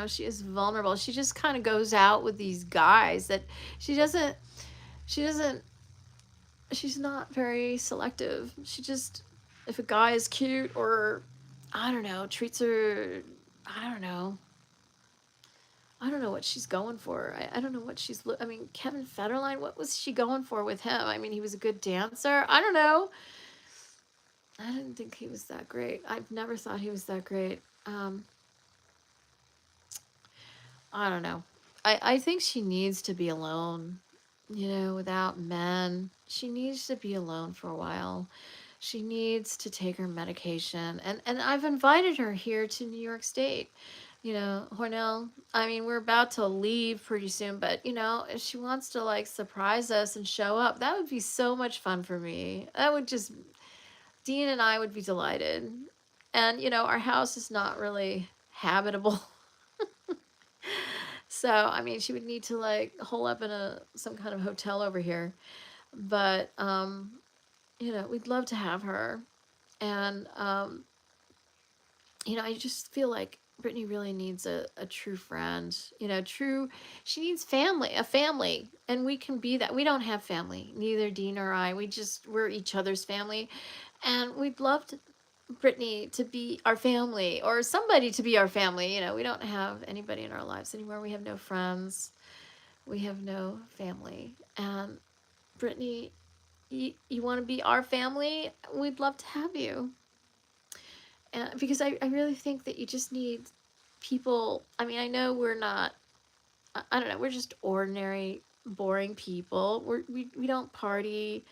She is vulnerable. She just kind of goes out with these guys that she doesn't, she doesn't, she's not very selective. She just, if a guy is cute or, I don't know, treats her, I don't know. I don't know what she's going for. I don't know what I mean, Kevin Federline, what was she going for with him? I mean, he was a good dancer. I don't know. I didn't think he was that great. I've never thought he was that great. I don't know. I think she needs to be alone, without men. She needs to be alone for a while. She needs to take her medication. And I've invited her here to New York State. Hornell, I mean, we're about to leave pretty soon, but, if she wants to, like, surprise us and show up, that would be so much fun for me. Dean and I would be delighted. And, our house is not really habitable. So, I mean, she would need to, like, hole up in some kind of hotel over here. But, we'd love to have her. And, I just feel like Brittany really needs a true friend. She needs a family. And we can be that. We don't have family, neither Dean or I. We're each other's family. And we'd love Brittany to be our family, or somebody to be our family. We don't have anybody in our lives anymore. We have no friends. We have no family. And Brittany, you want to be our family? We'd love to have you. And because I really think that you just need people. I mean, I know we're not, I don't know, we're just ordinary, boring people. We don't party.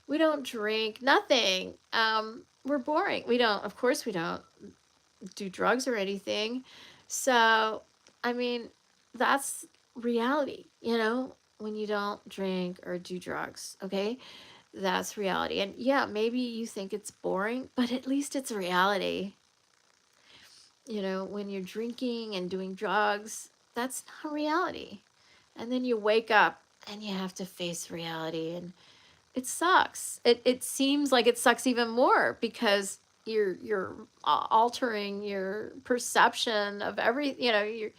We don't drink, nothing. We're boring. Of course we don't do drugs or anything. So, I mean, that's reality, when you don't drink or do drugs, okay? That's reality. And yeah, maybe you think it's boring, but at least it's reality. When you're drinking and doing drugs, that's not reality. And then you wake up and you have to face reality, and it sucks. It seems like it sucks even more because you're altering your perception of you're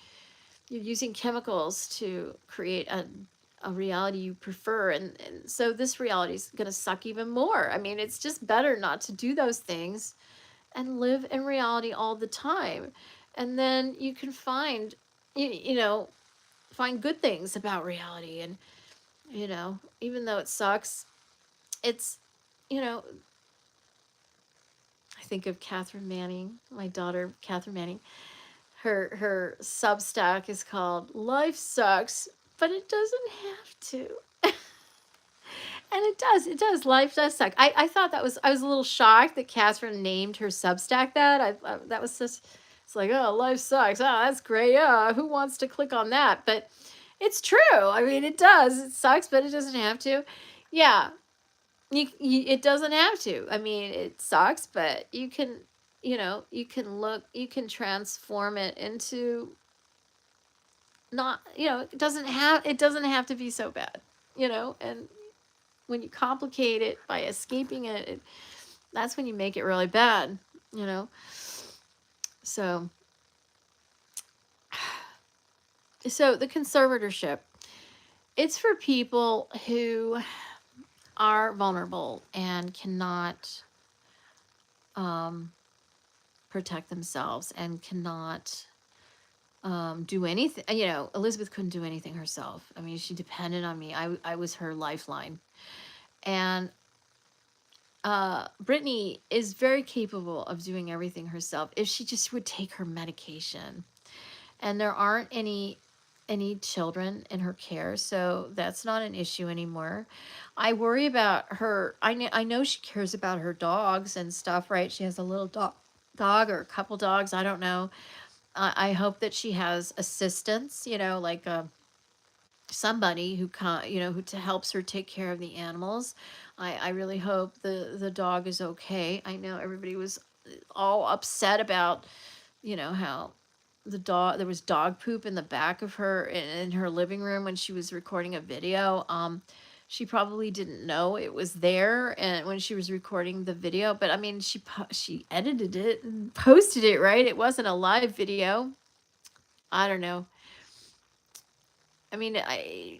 using chemicals to create a reality you prefer, and so this reality is going to suck even more. I mean, it's just better not to do those things and live in reality all the time. And then you can find find good things about reality. And even though it sucks, it's, I think of Catherine Manning, my daughter, Catherine Manning. Her Substack is called Life Sucks, but it doesn't have to. And it does. Life does suck. I thought I was a little shocked that Catherine named her Substack that. That was just, it's like, oh, life sucks. Oh, that's great. Yeah, who wants to click on that? But it's true. I mean, it does. It sucks, but it doesn't have to. Yeah, it doesn't have to. I mean, it sucks, but you can, you can transform it into not, it doesn't have to be so bad, and when you complicate it by escaping it, that's when you make it really bad, So, so the conservatorship, it's for people who are vulnerable and cannot protect themselves and cannot do anything. Elizabeth couldn't do anything herself. I mean, she depended on me. I was her lifeline. And Britney is very capable of doing everything herself if she just would take her medication. And there aren't any any children in her care, so that's not an issue anymore. I worry about her. I know she cares about her dogs and stuff, right? She has a little dog or a couple dogs. I don't know. I hope that she has assistance, like somebody who who helps her take care of the animals. I really hope the dog is okay. I know everybody was all upset about how there was dog poop in the back of her in her living room when she was recording a video. She probably didn't know it was there and when she was recording the video, but I mean she edited it and posted it, right? It wasn't a live video. I don't know. I mean,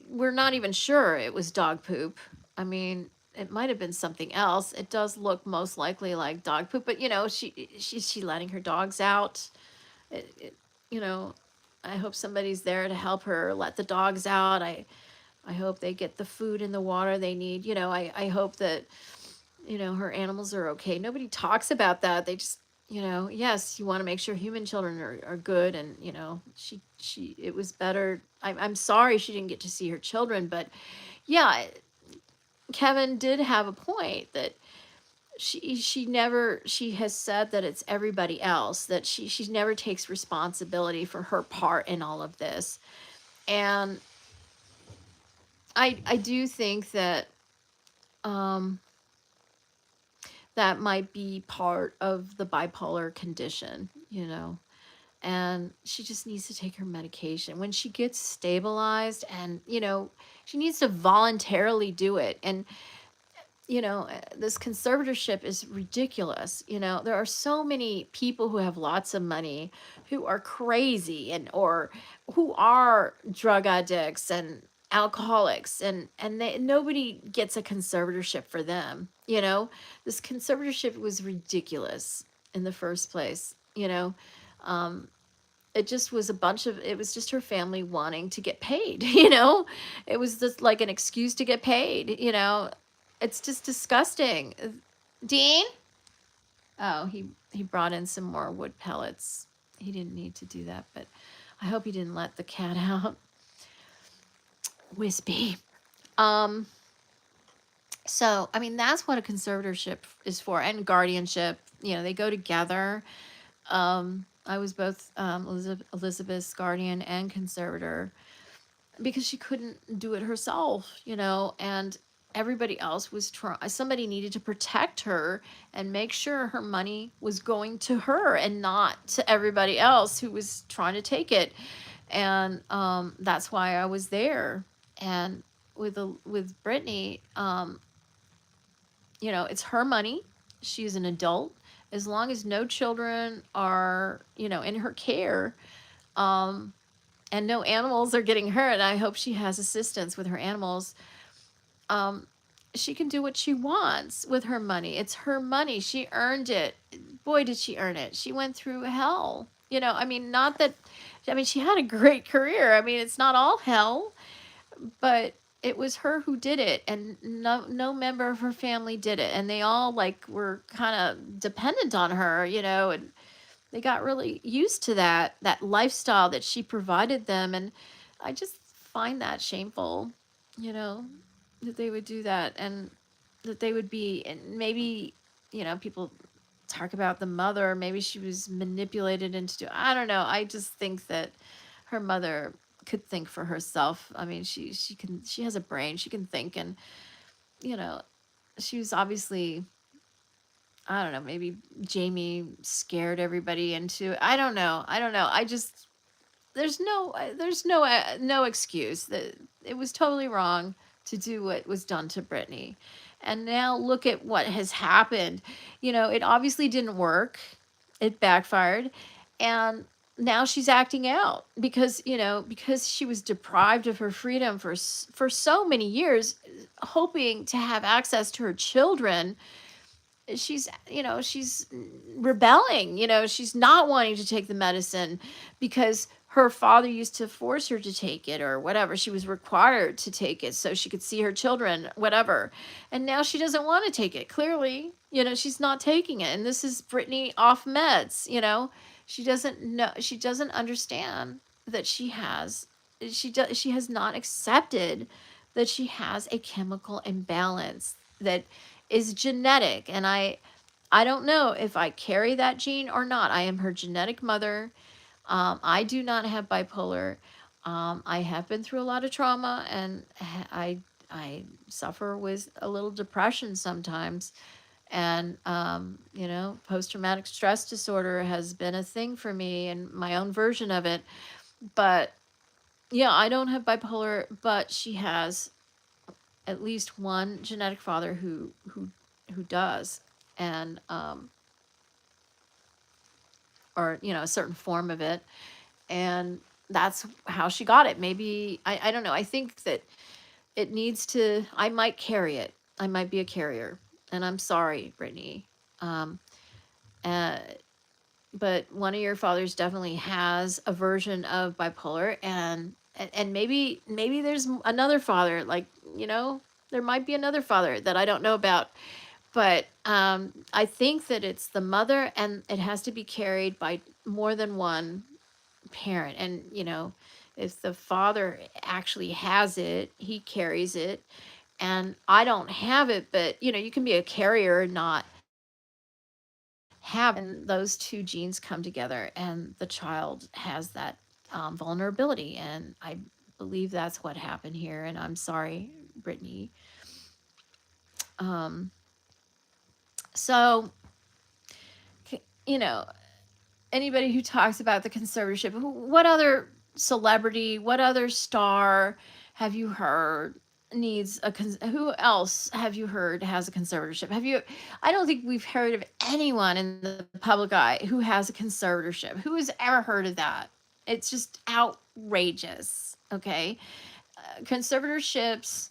we're not even sure it was dog poop. I mean, it might have been something else. It does look most likely like dog poop, but she letting her dogs out. It, you know, I hope somebody's there to help her let the dogs out. I hope they get the food and the water they need. I hope that her animals are okay. Nobody talks about that. They just, yes, you want to make sure human children are good. And, it was better. I'm sorry she didn't get to see her children, but yeah, Kevin did have a point that she has said that it's everybody else, that she never takes responsibility for her part in all of this. And I do think that, um, that might be part of the bipolar condition, and she just needs to take her medication. When she gets stabilized and, she needs to voluntarily do it. And, this conservatorship is ridiculous. There are so many people who have lots of money who are crazy or who are drug addicts and alcoholics, and nobody gets a conservatorship for them. This conservatorship was ridiculous in the first place. Um, it just was it was just her family wanting to get paid. It was just like an excuse to get paid. It's just disgusting. Dean? Oh, he brought in some more wood pellets. He didn't need to do that, but I hope he didn't let the cat out. Wispy. So, I mean, that's what a conservatorship is for, and guardianship. They go together. I was both Elizabeth's guardian and conservator because she couldn't do it herself, and everybody else was trying. Somebody needed to protect her and make sure her money was going to her and not to everybody else who was trying to take it. And that's why I was there. And with Britney, it's her money. She's an adult. As long as no children are, in her care, and no animals are getting hurt, I hope she has assistance with her animals. She can do what she wants with her money. It's her money. She earned it. Boy, did she earn it. She went through hell. I mean, not that, I mean, she had a great career. I mean, it's not all hell, but it was her who did it, and no member of her family did it. And they all were kind of dependent on her, and they got really used to that lifestyle that she provided them. And I just find that shameful, that they would do that, and that they would be, and maybe, people talk about the mother, maybe she was manipulated I don't know. I just think that her mother could think for herself. I mean, she has a brain, she can think, and she was obviously, I don't know, maybe Jamie scared everybody into, I don't know. I just, there's no excuse that it was totally wrong to do what was done to Britney. And now look at what has happened. It obviously didn't work. It backfired. And now she's acting out because she was deprived of her freedom for so many years, hoping to have access to her children. She's rebelling. She's not wanting to take the medicine because her father used to force her to take it or whatever. She was required to take it so she could see her children, whatever. And now she doesn't want to take it. Clearly, she's not taking it. And this is Britney off meds. She doesn't know, she doesn't understand that she has she has not accepted that she has a chemical imbalance that is genetic. And I don't know if I carry that gene or not. I am her genetic mother. I do not have bipolar. I have been through a lot of trauma, and I suffer with a little depression sometimes. And post traumatic stress disorder has been a thing for me, and my own version of it. But yeah, I don't have bipolar, but she has at least one genetic father who does, and or a certain form of it, and that's how she got it. Maybe I don't know. I think that it needs to. I might carry it. I might be a carrier, and I'm sorry, Brittany. Um, uh, but one of your fathers definitely has a version of bipolar, and maybe there's another father, like, there might be another father that I don't know about. But I think that it's the mother, and it has to be carried by more than one parent. And if the father actually has it, he carries it, and I don't have it. But you can be a carrier and not have, and those two genes come together, and the child has that vulnerability. And I believe that's what happened here. And I'm sorry, Brittany. um so c- you know anybody who talks about the conservatorship, what other celebrity, what other star have you heard needs who else have you heard has a conservatorship? I don't think we've heard of anyone in the public eye who has a conservatorship. Who has ever heard of that? It's just outrageous. Okay. Conservatorships,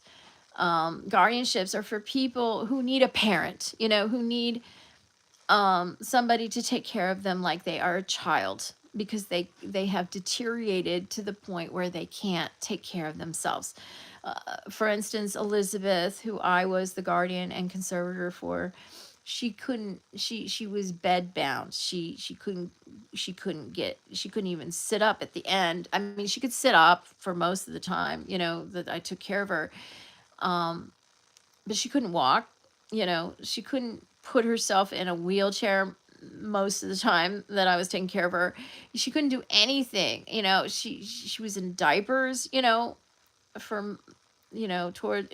guardianships are for people who need a parent, who need somebody to take care of them like they are a child, because they have deteriorated to the point where they can't take care of themselves. For instance, Elizabeth, who I was the guardian and conservator for, she was bed bound. She couldn't even sit up at the end. I mean, she could sit up for most of the time, that I took care of her. um but she couldn't walk. She couldn't put herself in a wheelchair most of the time that I was taking care of her. She couldn't do anything. She was in diapers, for toward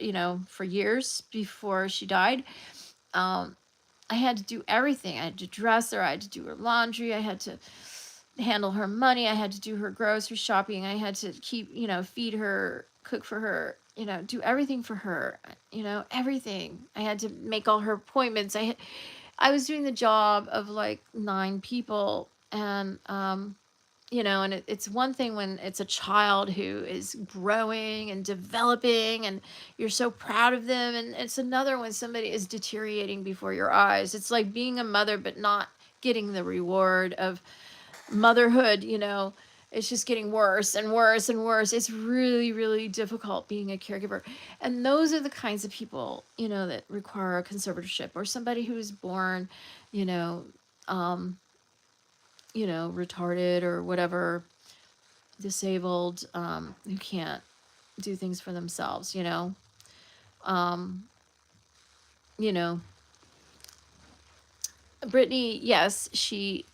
for years before she died. um I had to do everything. I had to dress her, I had to do her laundry, I had to handle her money, I had to do her grocery shopping, I had to keep, feed her, cook for her, do everything for her, everything. I had to make all her appointments. I was doing the job of like 9 people. And and it's one thing when it's a child who is growing and developing, and you're so proud of them, and it's another when somebody is deteriorating before your eyes. It's like being a mother but not getting the reward of motherhood. It's just getting worse and worse and worse. It's really, really difficult being a caregiver. And those are the kinds of people, that require a conservatorship, or somebody who's born, you know um retarded or whatever, disabled, who can't do things for themselves. um you know Brittany, yes, she's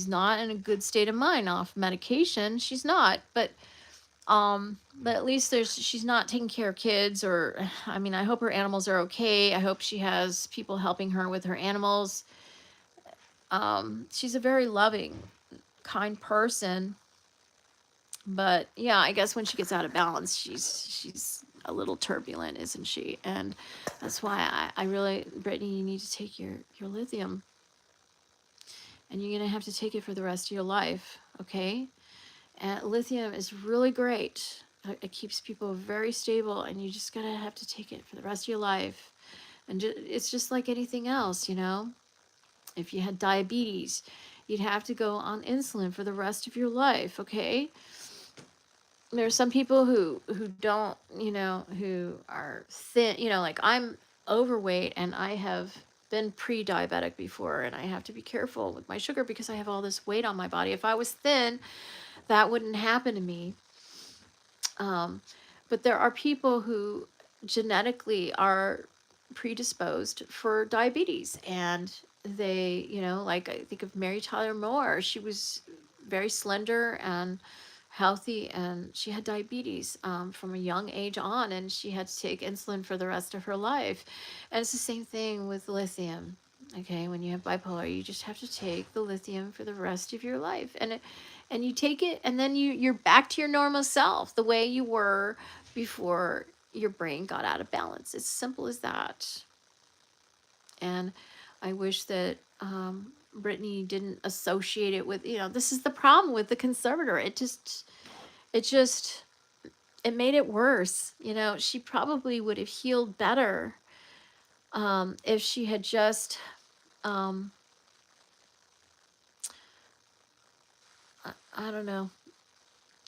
not in a good state of mind off medication. She's not. But at least she's not taking care of kids. Or I mean, I hope her animals are okay. I hope she has people helping her with her animals. She's a very loving, kind person. But yeah, I guess when she gets out of balance, she's a little turbulent, isn't she? And that's why I really, Brittany, you need to take your lithium, and you're gonna have to take it for the rest of your life. Okay. And lithium is really great. It keeps people very stable, and you just gotta have to take it for the rest of your life. And it's just like anything else. If you had diabetes, you'd have to go on insulin for the rest of your life. Okay. There are some people who don't, who are thin. Like I'm overweight, and I have been pre-diabetic before, and I have to be careful with my sugar because I have all this weight on my body. If I was thin, that wouldn't happen to me. Um, but there are people who genetically are predisposed for diabetes, and they, like I think of Mary Tyler Moore. She was very slender and healthy, and she had diabetes from a young age on, and she had to take insulin for the rest of her life. And it's the same thing with lithium. Okay, when you have bipolar, you just have to take the lithium for the rest of your life, and you take it, and then you're back to your normal self, the way you were before your brain got out of balance. It's simple as that. And I wish that Britney didn't associate it with, this is the problem with the conservator. It just it made it worse. She probably would have healed better if she had just um I don't know,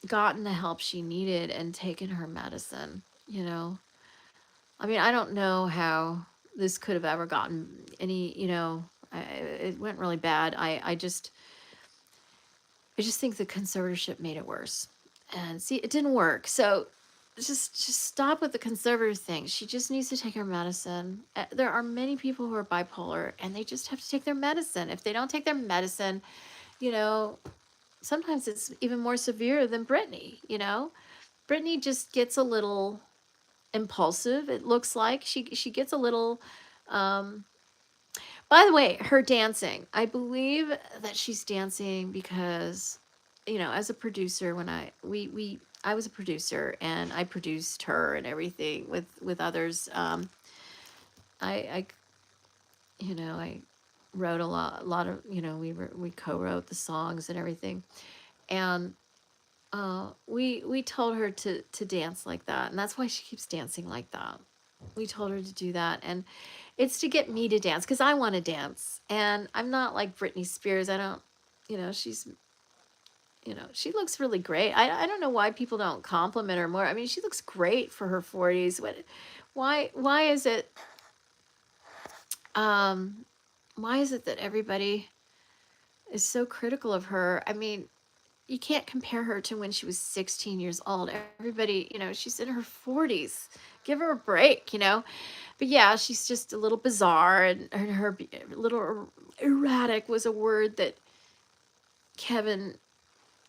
gotten the help she needed and taken her medicine. I mean, I don't know how this could have ever gotten any, it went really bad. I just think the conservatorship made it worse. And see, it didn't work. So just stop with the conservative thing. She just needs to take her medicine. There are many people who are bipolar, and they just have to take their medicine. If they don't take their medicine, you know, sometimes it's even more severe than Britney. Britney just gets a little impulsive. It looks like she gets a little by the way, her dancing, I believe that she's dancing because, as a producer, when I was a producer, and I produced her and everything with others. I I wrote a lot of, we co-wrote the songs and everything. And we told her to dance like that, and that's why she keeps dancing like that. We told her to do that, and it's to get me to dance because I want to dance, and I'm not like Britney Spears. I don't, she's, she looks really great. I don't know why people don't compliment her more. I mean, she looks great for her 40s. Why is it um why is it that everybody is so critical of her? I mean, you can't compare her to when she was 16 years old. Everybody, she's in her 40s. Give her a break. But yeah, she's just a little bizarre, and her little erratic was a word that Kevin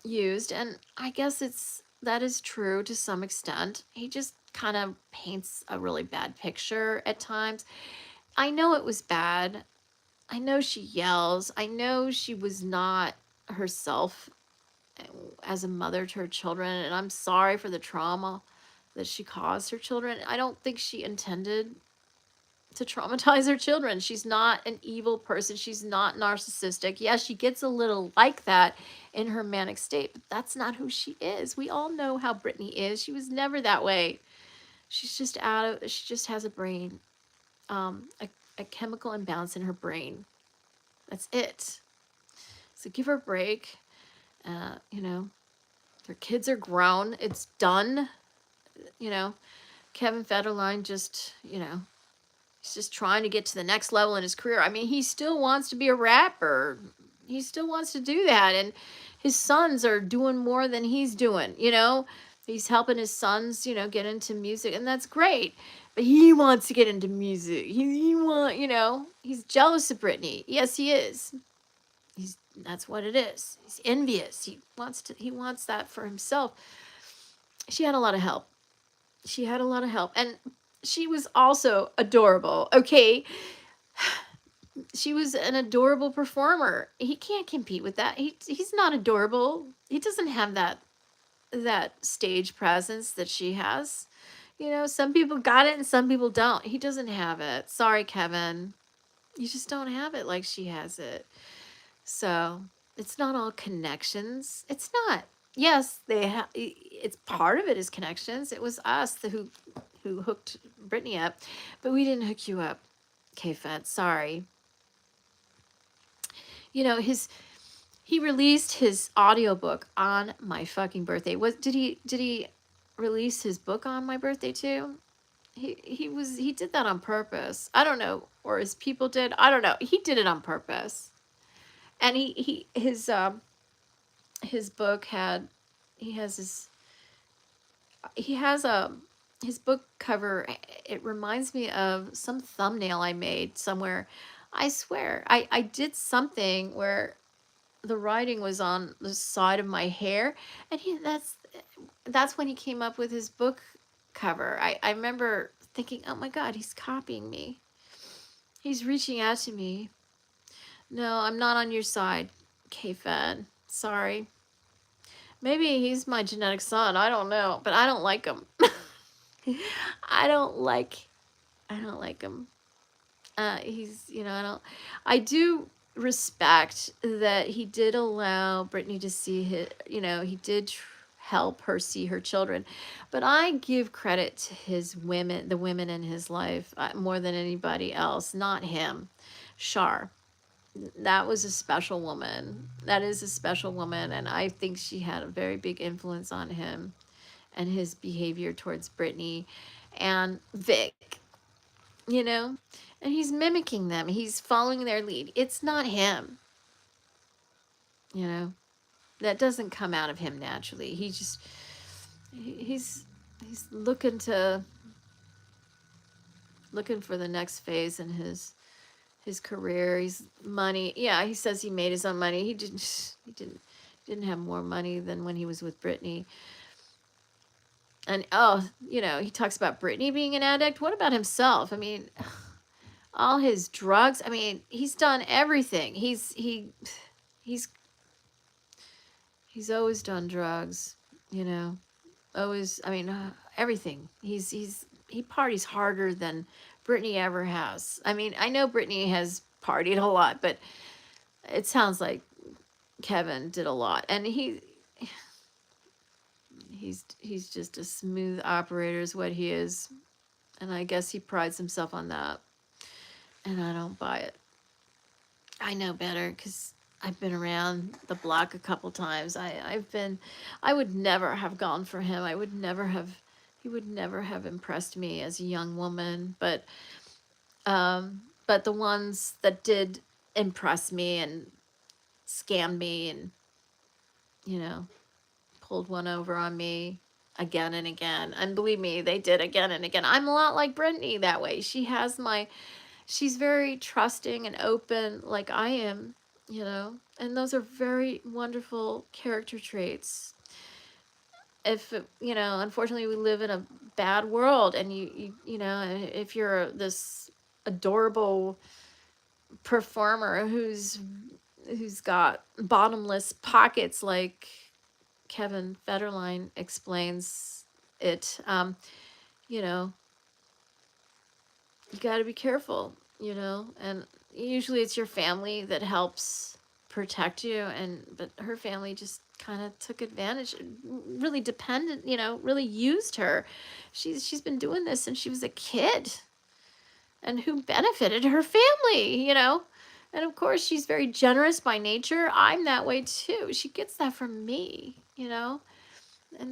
used, and I guess that is true to some extent. He just kind of paints a really bad picture at times. I know it was bad. I know she yells. I know she was not herself as a mother to her children, and I'm sorry for the trauma that she caused her children. I don't think she intended to traumatize her children. She's not an evil person. She's not narcissistic. Yes, she gets a little like that in her manic state, but that's not who she is. We all know how Britney is. She was never that way. She just has a brain, a chemical imbalance in her brain. That's it. So give her a break. Their kids are grown. It's done. You know, Kevin Federline just, he's just trying to get to the next level in his career. I mean, he still wants to be a rapper. He still wants to do that. And his sons are doing more than he's doing. He's helping his sons, get into music, and that's great. But he wants to get into music. He's jealous of Britney. Yes, he is. That's what it is. He's envious. He wants that for himself. She had a lot of help. And she was also adorable. Okay, she was an adorable performer. He can't compete with that. He's not adorable. He doesn't have that stage presence that she has. Some people got it and some people don't. He doesn't have it. Sorry, Kevin. You just don't have it like she has it. So it's not all connections. It's not. Yes, it's part of it is connections. It was us who hooked Britney up, but we didn't hook you up, K-Fed. Sorry. He released his audiobook on my fucking birthday. Did he release his book on my birthday too? He did that on purpose. I don't know, or his people did. I don't know. He did it on purpose. And his book he has his he has a his book cover. It reminds me of some thumbnail I made somewhere. I swear, I did something where the writing was on the side of my hair, and that's when he came up with his book cover. I remember thinking, oh my god, he's copying me. He's reaching out to me. No, I'm not on your side, K-Fed. Sorry. Maybe he's my genetic son. I don't know, but I don't like him. I don't like I don't like him. He's, I don't, I do respect that he did allow Brittany to see his, he did help her see her children. But I give credit to his women, the women in his life, more than anybody else, not him. Shar. That was a special woman. That is a special woman. And I think she had a very big influence on him and his behavior towards Brittany and Vic, you know? And he's mimicking them. He's following their lead. It's not him, you know? That doesn't come out of him naturally. He's looking for the next phase in his career. He's money. Yeah, he says he made his own money. He didn't have more money than when he was with Brittany. And he talks about Brittany being an addict. What about himself? I mean, all his drugs. I mean, he's done everything. He's always done drugs, you know. Always, I mean, everything. He parties harder than Brittany ever has. I mean, I know Brittany has partied a lot, but it sounds like Kevin did a lot. And he's just a smooth operator is what he is. And I guess he prides himself on that. And I don't buy it. I know better because I've been around the block a couple times. I would never have gone for him. He would never have impressed me as a young woman. But the ones that did impress me and scammed me and, you know, pulled one over on me again and again. And believe me, they did again and again. I'm a lot like Brittany that way. She's very trusting and open like I am, and those are very wonderful character traits. Unfortunately we live in a bad world, and if you're this adorable performer who's got bottomless pockets like Kevin Federline explains it, you know, you got to be careful, and usually it's your family that helps protect you, but her family just kind of took advantage, really dependent, really used her. She's been doing this since she was a kid, and who benefited? Her family, and of course she's very generous by nature. I'm that way too. She gets that from me, and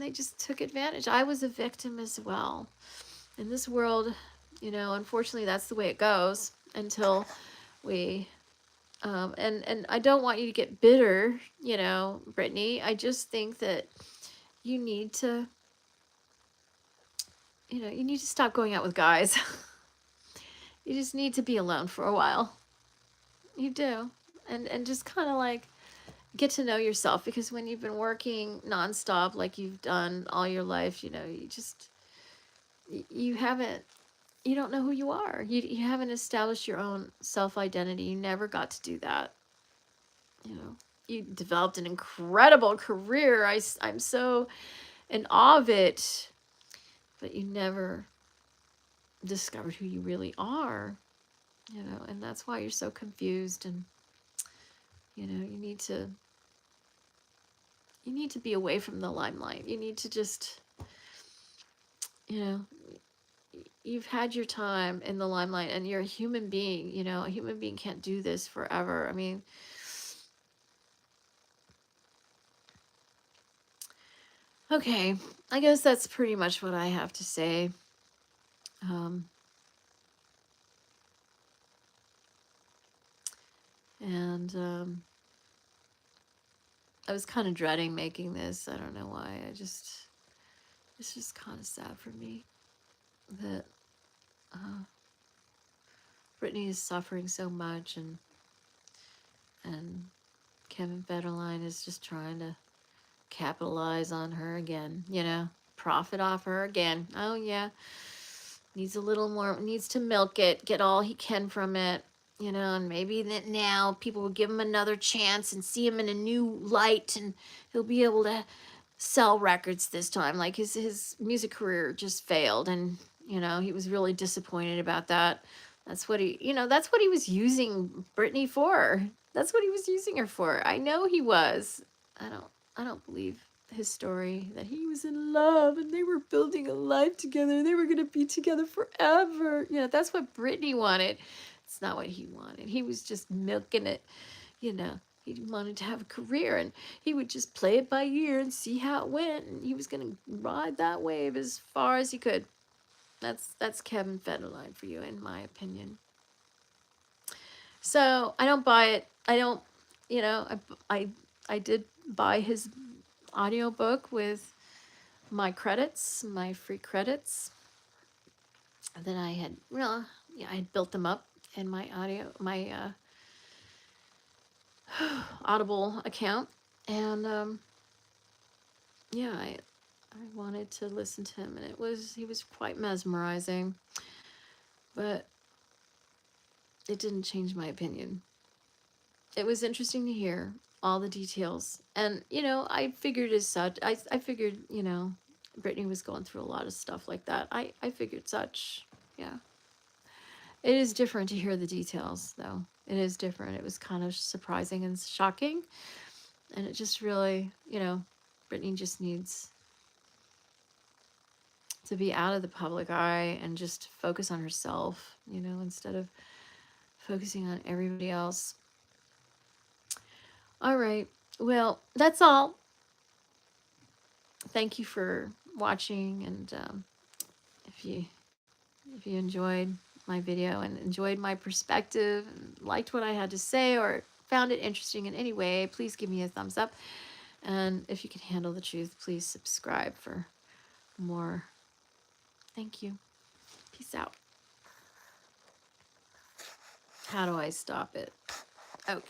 they just took advantage. I was a victim as well. In this world, unfortunately, that's the way it goes until we. And I don't want you to get bitter, Brittany. I just think that you need to, you need to stop going out with guys. You just need to be alone for a while. You do. And just kind of like get to know yourself, because when you've been working nonstop like you've done all your life, you haven't you don't know who you are. You haven't established your own self-identity. You never got to do that. You developed an incredible career. I'm so in awe of it, but you never discovered who you really are, and that's why you're so confused. And you need to be away from the limelight. You need to just, you've had your time in the limelight, and you're a human being. A human being can't do this forever. I mean, okay, I guess that's pretty much what I have to say. And I was kind of dreading making this. I don't know why. it's just kind of sad for me that uh, Britney is suffering so much, and Kevin Federline is just trying to capitalize on her again, profit off her again. Oh yeah, needs a little more, needs to milk it, get all he can from it, and maybe that now people will give him another chance and see him in a new light, and he'll be able to sell records this time. Like his music career just failed, and he was really disappointed about that. That's what he was using Britney for. That's what he was using her for. I know he was. I don't I don't believe his story that he was in love and they were building a life together. They were going to be together forever. That's what Britney wanted. It's not what he wanted. He was just milking it, you know. He wanted to have a career, and he would just play it by ear and see how it went, and he was going to ride that wave as far as he could. That's Kevin Federline for you, in my opinion. So I don't buy it. I don't, I did buy his audiobook with my credits, my free credits. And then I had, I had built them up in my Audible account, and yeah, I wanted to listen to him, and he was quite mesmerizing, but it didn't change my opinion. It was interesting to hear all the details, and I figured as such. I figured Britney was going through a lot of stuff like that. I figured such. Yeah, it is different to hear the details, though. It is different. It was kind of surprising and shocking, and it just really, Britney just needs to be out of the public eye and just focus on herself, instead of focusing on everybody else. All right. Well, that's all. Thank you for watching, and if you enjoyed my video and enjoyed my perspective and liked what I had to say or found it interesting in any way, please give me a thumbs up. And if you can handle the truth, please subscribe for more. Thank you. Peace out. How do I stop it? Okay.